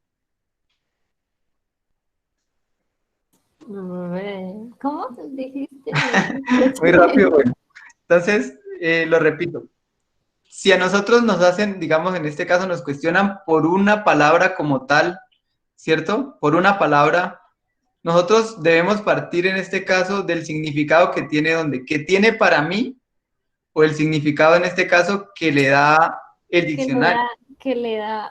¿Cómo dijiste? Muy rápido, bueno. Entonces, lo repito. Si a nosotros nos hacen, digamos, en este caso nos cuestionan por una palabra como tal, ¿cierto? Por una palabra, nosotros debemos partir en este caso del significado que tiene que tiene para mí, o el significado en este caso que le da el diccionario.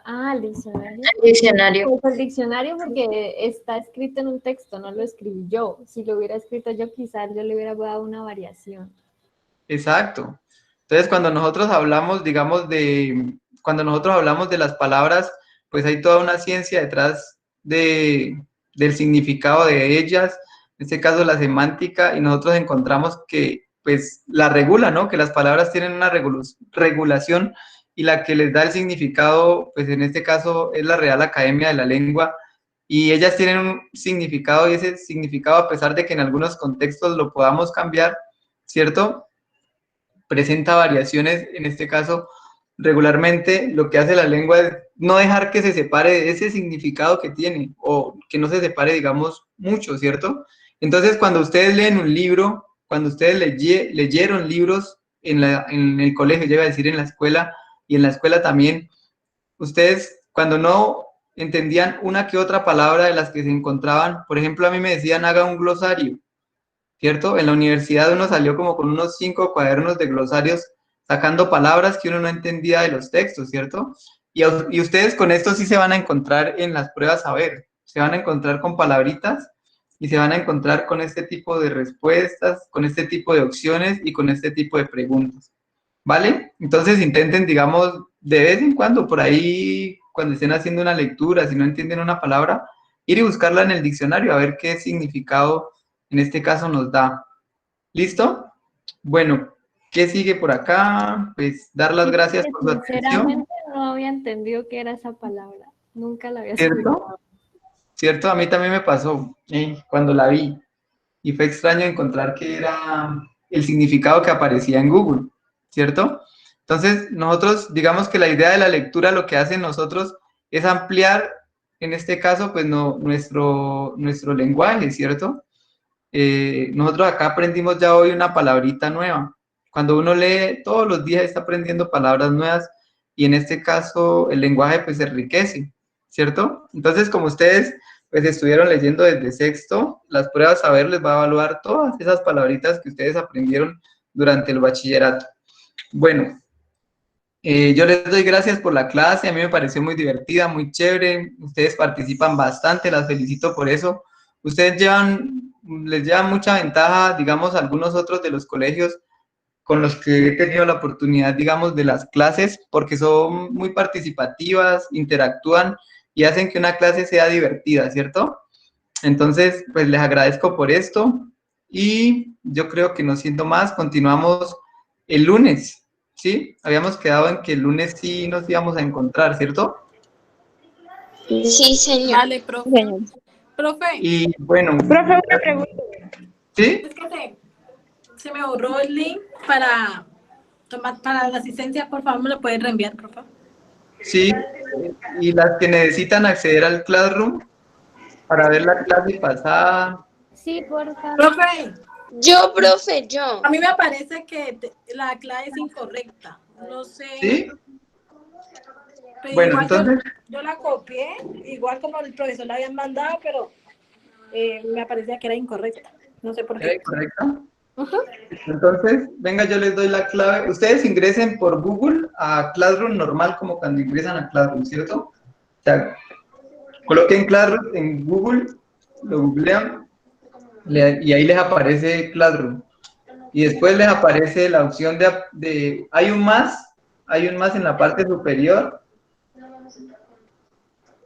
Al diccionario. El diccionario. Pues el diccionario porque está escrito en un texto, no lo escribí yo. Si lo hubiera escrito yo, quizás yo le hubiera dado una variación. Exacto. Entonces, cuando nosotros hablamos, digamos, cuando nosotros hablamos de las palabras, pues hay toda una ciencia detrás del significado de ellas, en este caso la semántica, y nosotros encontramos que, pues, la regula, ¿no? Que las palabras tienen una regulación y la que les da el significado, pues, en este caso es la Real Academia de la Lengua, y ellas tienen un significado, y ese significado, a pesar de que en algunos contextos lo podamos cambiar, ¿cierto? Presenta variaciones, en este caso, regularmente lo que hace la lengua es no dejar que se separe de ese significado que tiene, o que no se separe, digamos, mucho, ¿cierto? Entonces, cuando ustedes leen un libro, cuando ustedes leyeron libros en el colegio, llega a decir en la escuela, y en la escuela también, ustedes, cuando no entendían una que otra palabra de las que se encontraban, por ejemplo, a mí me decían, haga un glosario, ¿cierto? En la universidad uno salió como con unos 5 cuadernos de glosarios sacando palabras que uno no entendía de los textos, ¿cierto? Y ustedes con esto sí se van a encontrar en las pruebas a ver, se van a encontrar con palabritas y se van a encontrar con este tipo de respuestas, con este tipo de opciones y con este tipo de preguntas, ¿vale? Entonces intenten, digamos, de vez en cuando, por ahí, cuando estén haciendo una lectura, si no entienden una palabra, ir y buscarla en el diccionario a ver qué significado en este caso nos da. ¿Listo? Bueno, ¿qué sigue por acá? Pues dar las Y gracias que por su atención, sinceramente no había entendido qué era esa palabra. Nunca la había ¿cierto? escuchado. ¿Cierto? A mí también me pasó cuando la vi y fue extraño encontrar que era el significado que aparecía en Google, ¿cierto? Entonces, nosotros, digamos que la idea de la lectura lo que hace en nosotros es ampliar, en este caso, pues no, nuestro lenguaje, ¿cierto? Nosotros acá aprendimos ya hoy una palabrita nueva. Cuando uno lee, todos los días está aprendiendo palabras nuevas y en este caso el lenguaje pues se enriquece, ¿cierto? Entonces, como ustedes pues estuvieron leyendo desde sexto, las pruebas saber les va a evaluar todas esas palabritas que ustedes aprendieron durante el bachillerato. Bueno, yo les doy gracias por la clase, a mí me pareció muy divertida, muy chévere, ustedes participan bastante, las felicito por eso. Ustedes les llevan mucha ventaja, digamos, a algunos otros de los colegios con los que he tenido la oportunidad, digamos, de las clases, porque son muy participativas, interactúan y hacen que una clase sea divertida, ¿cierto? Entonces, pues les agradezco por esto y yo creo que no siendo más, continuamos el lunes, ¿sí? Habíamos quedado en que el lunes sí nos íbamos a encontrar, ¿cierto? Sí, señor. Vale, profe. Profe, Y bueno, Profe, una pregunta. ¿sí? es que se me borró el link para para la asistencia. Por favor, ¿me lo pueden reenviar, por favor? Sí, y las que necesitan acceder al Classroom para ver la clase pasada. Sí, por favor. Profe, Yo, profe, yo. a mí me parece que la clave es incorrecta. No sé. ¿Sí? Pero Bueno, igual entonces, yo la copié, igual como el profesor la habían mandado, pero me parecía que era incorrecta. No sé por ¿era qué. correcta? Ujú. Entonces, venga, yo les doy la clave. Ustedes ingresen por Google a Classroom normal como cuando ingresan a Classroom, ¿cierto? O sea, coloquen Classroom en Google, lo googlean y ahí les aparece Classroom. Y después les aparece la opción hay un más en la parte superior.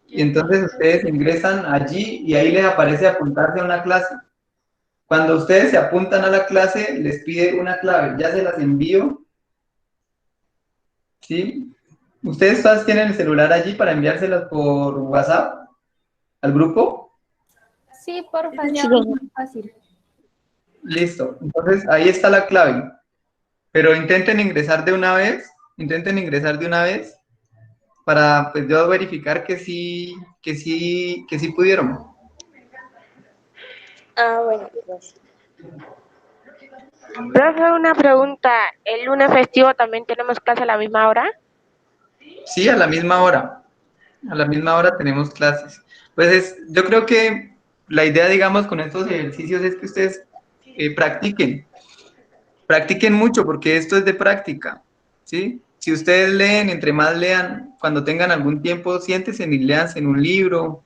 Y entonces ustedes ingresan allí y ahí les aparece apuntarse a una clase. Cuando ustedes se apuntan a la clase, les pide una clave. Ya se las envío. ¿Sí? ¿Ustedes todas tienen el celular allí para enviárselas por WhatsApp al grupo? Sí, por favor, Sí, es señor. muy fácil. Listo. Entonces ahí está la clave. Pero intenten ingresar de una vez. Intenten ingresar de una vez para pues yo verificar que sí pudieron. Ah, bueno, gracias. Profe, una pregunta. ¿El lunes festivo también tenemos clase a la misma hora? Sí, a la misma hora. A la misma hora tenemos clases. Pues yo creo que la idea, digamos, con estos ejercicios es que ustedes practiquen. Practiquen mucho porque esto es de práctica, ¿sí? Si ustedes leen, entre más lean, cuando tengan algún tiempo, siéntense y léanse en un libro,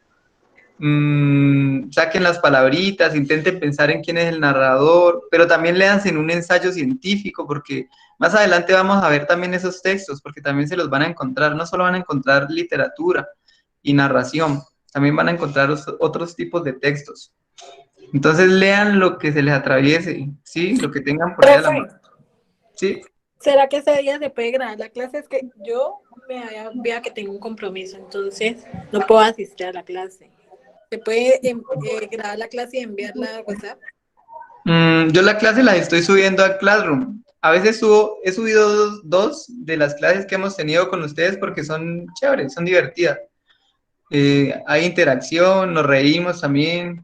saquen las palabritas, intenten pensar en quién es el narrador, pero también léanse en un ensayo científico, porque más adelante vamos a ver también esos textos, porque también se los van a encontrar, no solo van a encontrar literatura y narración, también van a encontrar otros tipos de textos. Entonces lean lo que se les atraviese, ¿sí? Lo que tengan por ahí a la Profe, mano. ¿Sí? ¿será que ese día se puede grabar la clase? Es que yo vea que tengo un compromiso, entonces no puedo asistir a la clase. ¿Se puede grabar la clase y enviarla a WhatsApp? Yo la clase las estoy subiendo a Classroom. A veces he subido dos de las clases que hemos tenido con ustedes porque son chéveres, son divertidas. Hay interacción, nos reímos también.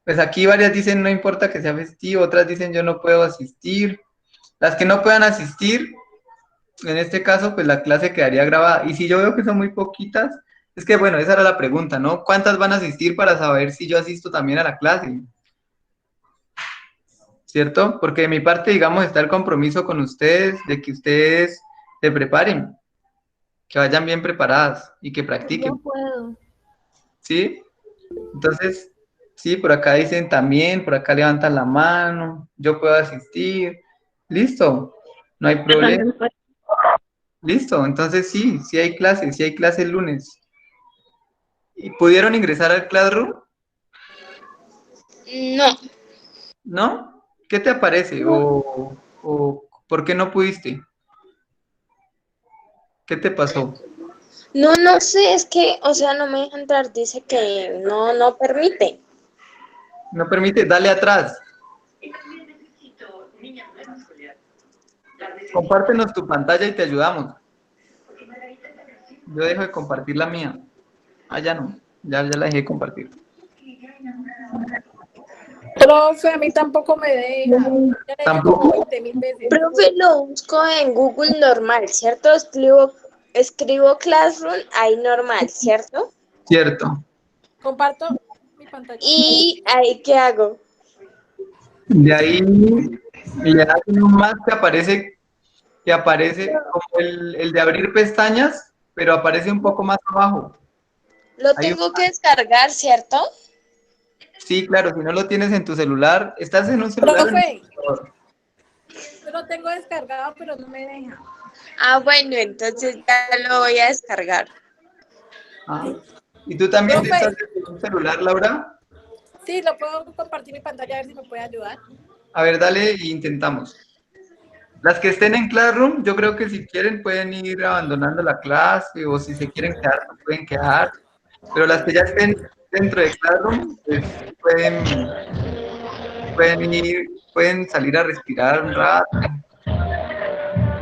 Pues aquí varias dicen no importa que sea festivo, otras dicen yo no puedo asistir. Las que no puedan asistir, en este caso, pues la clase quedaría grabada. Y si yo veo que son muy poquitas, es que bueno, esa era la pregunta, ¿no? ¿Cuántas van a asistir para saber si yo asisto también a la clase? ¿Cierto? Porque de mi parte, digamos, está el compromiso con ustedes de que ustedes se preparen, que vayan bien preparadas y que Yo practiquen, puedo. ¿sí? Entonces, Sí, por acá dicen también, por acá levantan la mano, yo puedo asistir. Listo, no hay problema. Listo, entonces sí, sí hay clases el lunes. ¿Y pudieron ingresar al Classroom? No, ¿No? ¿Qué te aparece? ¿O por qué no pudiste? ¿Qué te pasó? no sé, es que, o sea, no me deja entrar, dice que no permite. No permite, dale atrás. Compártenos tu pantalla y te ayudamos. Yo dejo de compartir la mía. Ah, ya no, ya la dejé de compartir. Profe, a mí tampoco me deja. Ya le dije como ¿Tampoco? 20.000 veces. Profe, lo busco en Google normal, ¿cierto? Escribo Classroom, ahí normal, ¿cierto? Cierto. Comparto mi pantalla. Y ahí, ¿qué hago? De ahí le das un más que aparece como el de abrir pestañas, pero aparece un poco más abajo. Lo Hay un tengo que descargar, ¿cierto? Sí, claro, si no lo tienes en tu celular, ¿estás en un celular? Profe, yo lo tengo descargado, pero no me deja. Ah, bueno, entonces ya lo voy a descargar. Ah. ¿Y tú también Profe. estás en un celular, Laura? Sí, lo puedo compartir mi pantalla a ver si me puede ayudar. A ver, dale y intentamos. Las que estén en Classroom, yo creo que si quieren pueden ir abandonando la clase o si se quieren quedar, pues pueden quedar. Pero las que ya estén dentro de Classroom, pues pueden salir a respirar un rato.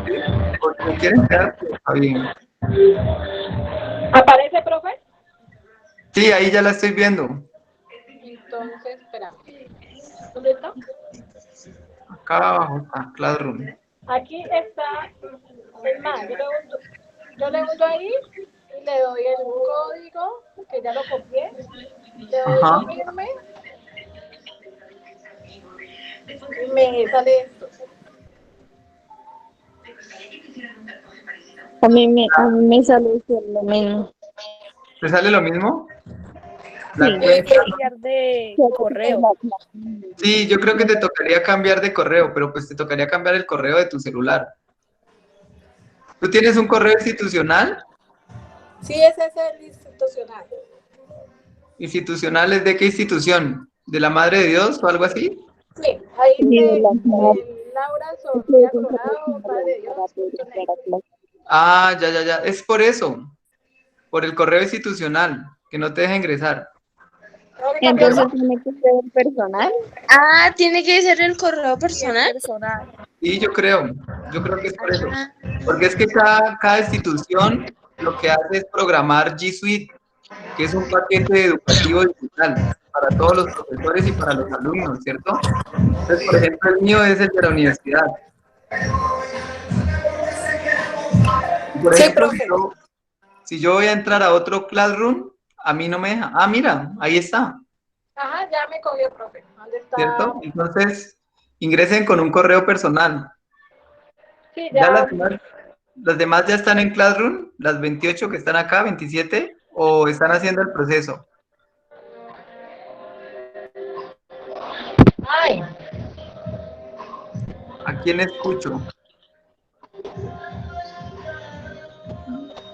¿Sí? O si se quieren quedar, pues está bien. ¿Aparece, profe? Sí, ahí ya la estoy viendo. Entonces, espera. ¿Dónde está? Acá abajo está Classroom. Aquí está, es más, yo le hundo ahí y le doy el código, que ya lo copié, le doy Ajá. firme y me sale esto. A mí me sale lo mismo. ¿Te sale lo mismo? La Sí, cuenta. cambiar de correo. Sí, yo creo que te tocaría cambiar de correo, pero pues te tocaría cambiar el correo de tu celular. ¿Tú tienes un correo institucional? Sí, ese es el institucional. ¿Institucional es de qué institución? ¿De la Madre de Dios o algo así? Sí, ahí dice Laura Sofía Coronado, Padre de Dios. Ah, ya. Es por eso. Por el correo institucional, que no te deja ingresar. Entonces tiene que ser personal. Ah, ¿tiene que ser el correo personal? Sí, yo creo que es por eso. Porque es que cada institución lo que hace es programar G Suite, que es un paquete educativo digital para todos los profesores y para los alumnos, ¿cierto? Entonces, por ejemplo, el mío es el de la universidad. Por ejemplo, si yo voy a entrar a otro Classroom, a mí no me deja. Ah, mira, ahí está, Ajá, ya me cogió, profe. ¿Dónde está? ¿cierto? Entonces, ingresen con un correo personal. Sí, ¿Ya ya. las demás ya están en Classroom? ¿Las 28 que están acá, 27? ¿O están haciendo el proceso? Ay. ¿A quién escucho?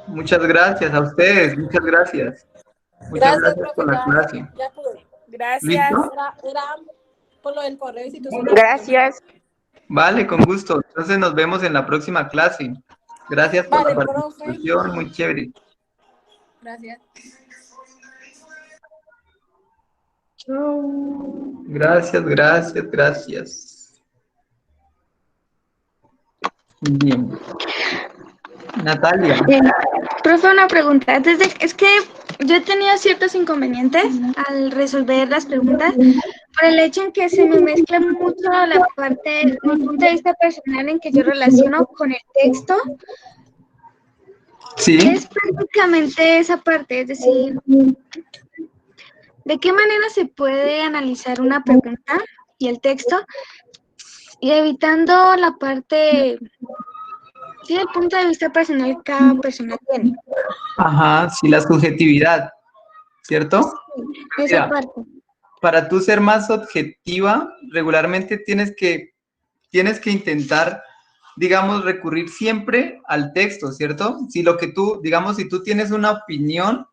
Muchas gracias a ustedes, muchas gracias. Muchas Gracias, gracias profe, por la clase. ya pude. Gracias. ¿Listo? Era por lo del correo institucional. Gracias. Vale, con gusto. Entonces nos vemos en la próxima clase. Gracias por Vale, la profe. participación, muy chévere. Gracias. Gracias. Bien. Natalia. Profe, una pregunta. Es que yo he tenido ciertos inconvenientes al resolver las preguntas por el hecho en que se me mezcla mucho la parte, mi punto de vista personal en que yo relaciono con el texto. Sí. Es prácticamente esa parte, es decir, ¿de qué manera se puede analizar una pregunta y el texto y evitando la parte, sí, el punto de vista personal que cada persona tiene? Ajá, sí, la subjetividad, ¿cierto? Esa parte. para tú ser más objetiva, regularmente tienes que intentar, digamos, recurrir siempre al texto, ¿cierto? Si lo que tú, digamos, si tú tienes una opinión,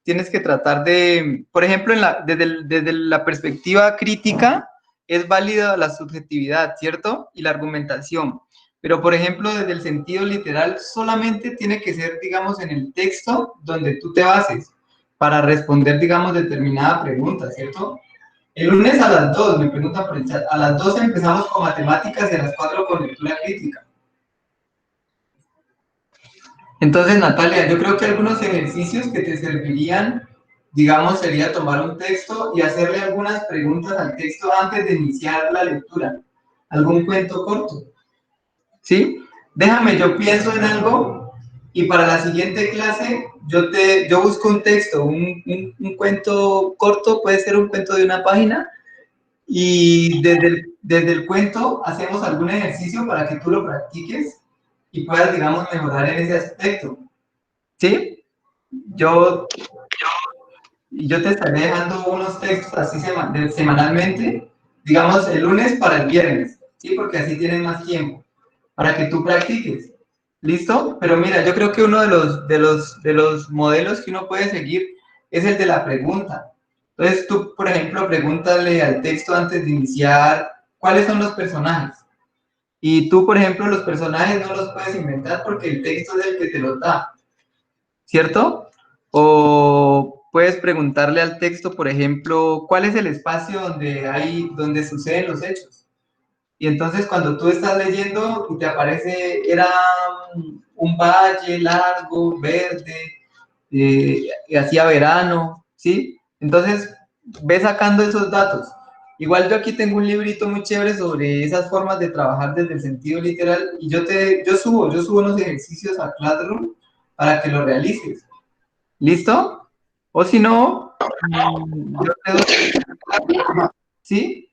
tienes que tratar de, por ejemplo, desde la perspectiva crítica, es válida la subjetividad, ¿cierto? Y la argumentación. Pero, por ejemplo, desde el sentido literal, solamente tiene que ser, digamos, en el texto donde tú te bases para responder, digamos, determinada pregunta, ¿cierto? El lunes a las 2, me preguntan por el chat, a las 2 empezamos con matemáticas y a las 4 con lectura crítica. Entonces, Natalia, yo creo que algunos ejercicios que te servirían, digamos, sería tomar un texto y hacerle algunas preguntas al texto antes de iniciar la lectura. Algún cuento corto, ¿sí? Déjame, yo pienso en algo y para la siguiente clase yo busco un texto, un cuento corto, puede ser un cuento de una página, y desde el cuento hacemos algún ejercicio para que tú lo practiques y puedas, digamos, mejorar en ese aspecto, ¿sí? Yo te estaré dejando unos textos así semanalmente, digamos, el lunes para el viernes, ¿sí? Porque así tienes más tiempo para que tú practiques, ¿listo? Pero mira, yo creo que uno de los modelos que uno puede seguir es el de la pregunta. Entonces tú, por ejemplo, pregúntale al texto antes de iniciar cuáles son los personajes. Y tú, por ejemplo, los personajes no los puedes inventar porque el texto es el que te los da, ¿cierto? O puedes preguntarle al texto, por ejemplo, ¿cuál es el espacio donde suceden los hechos? Y entonces cuando tú estás leyendo y te aparece, era un valle largo, verde, y hacía verano, ¿sí? Entonces, ves sacando esos datos. Igual yo aquí tengo un librito muy chévere sobre esas formas de trabajar desde el sentido literal y yo subo unos ejercicios a Classroom para que lo realices. ¿Listo? O si no, yo te doy, ¿sí?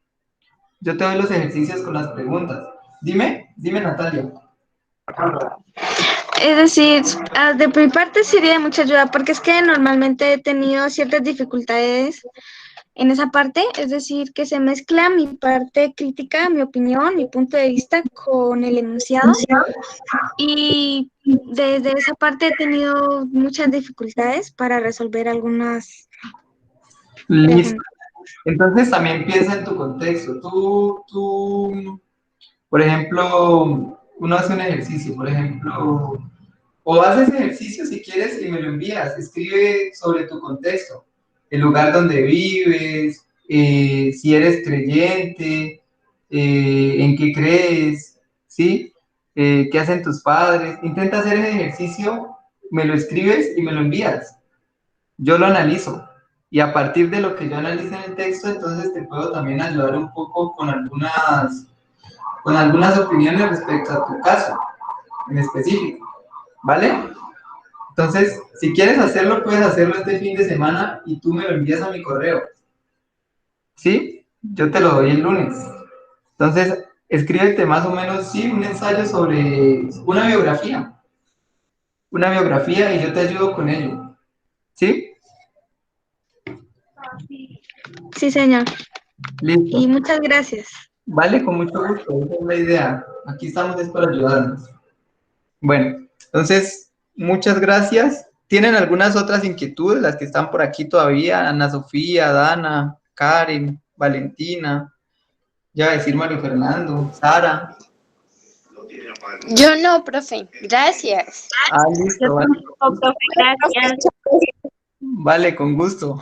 Yo te doy los ejercicios con las preguntas. Dime Natalia. Es decir, de mi parte sería de mucha ayuda porque es que normalmente he tenido ciertas dificultades en esa parte, es decir, que se mezcla mi parte crítica, mi opinión, mi punto de vista con el enunciado y desde esa parte he tenido muchas dificultades para resolver algunas Listo. preguntas. Entonces también piensa en tu contexto. Tú, por ejemplo, uno hace un ejercicio, por ejemplo, o haces ejercicio si quieres y me lo envías. Escribe sobre tu contexto, el lugar donde vives, si eres creyente, en qué crees, ¿sí? ¿Qué hacen tus padres? Intenta hacer el ejercicio, me lo escribes y me lo envías. Yo lo analizo. Y a partir de lo que yo analice en el texto, entonces te puedo también ayudar un poco con algunas opiniones respecto a tu caso en específico, ¿vale? Entonces, si quieres hacerlo, puedes hacerlo este fin de semana y tú me lo envías a mi correo, ¿sí? Yo te lo doy el lunes. Entonces, escríbete más o menos, sí, un ensayo sobre una biografía y yo te ayudo con ello, ¿sí? Sí, señor. Listo. Y muchas gracias. Vale, con mucho gusto, esa es la idea. Aquí estamos es para ayudarnos. Bueno, entonces, muchas gracias. ¿Tienen algunas otras inquietudes, las que están por aquí todavía? Ana Sofía, Dana, Karen, Valentina, ya voy a decir Mario Fernando, Sara. Yo no, profe. Gracias. Ah, listo, vale. Gracias. Vale, con gusto.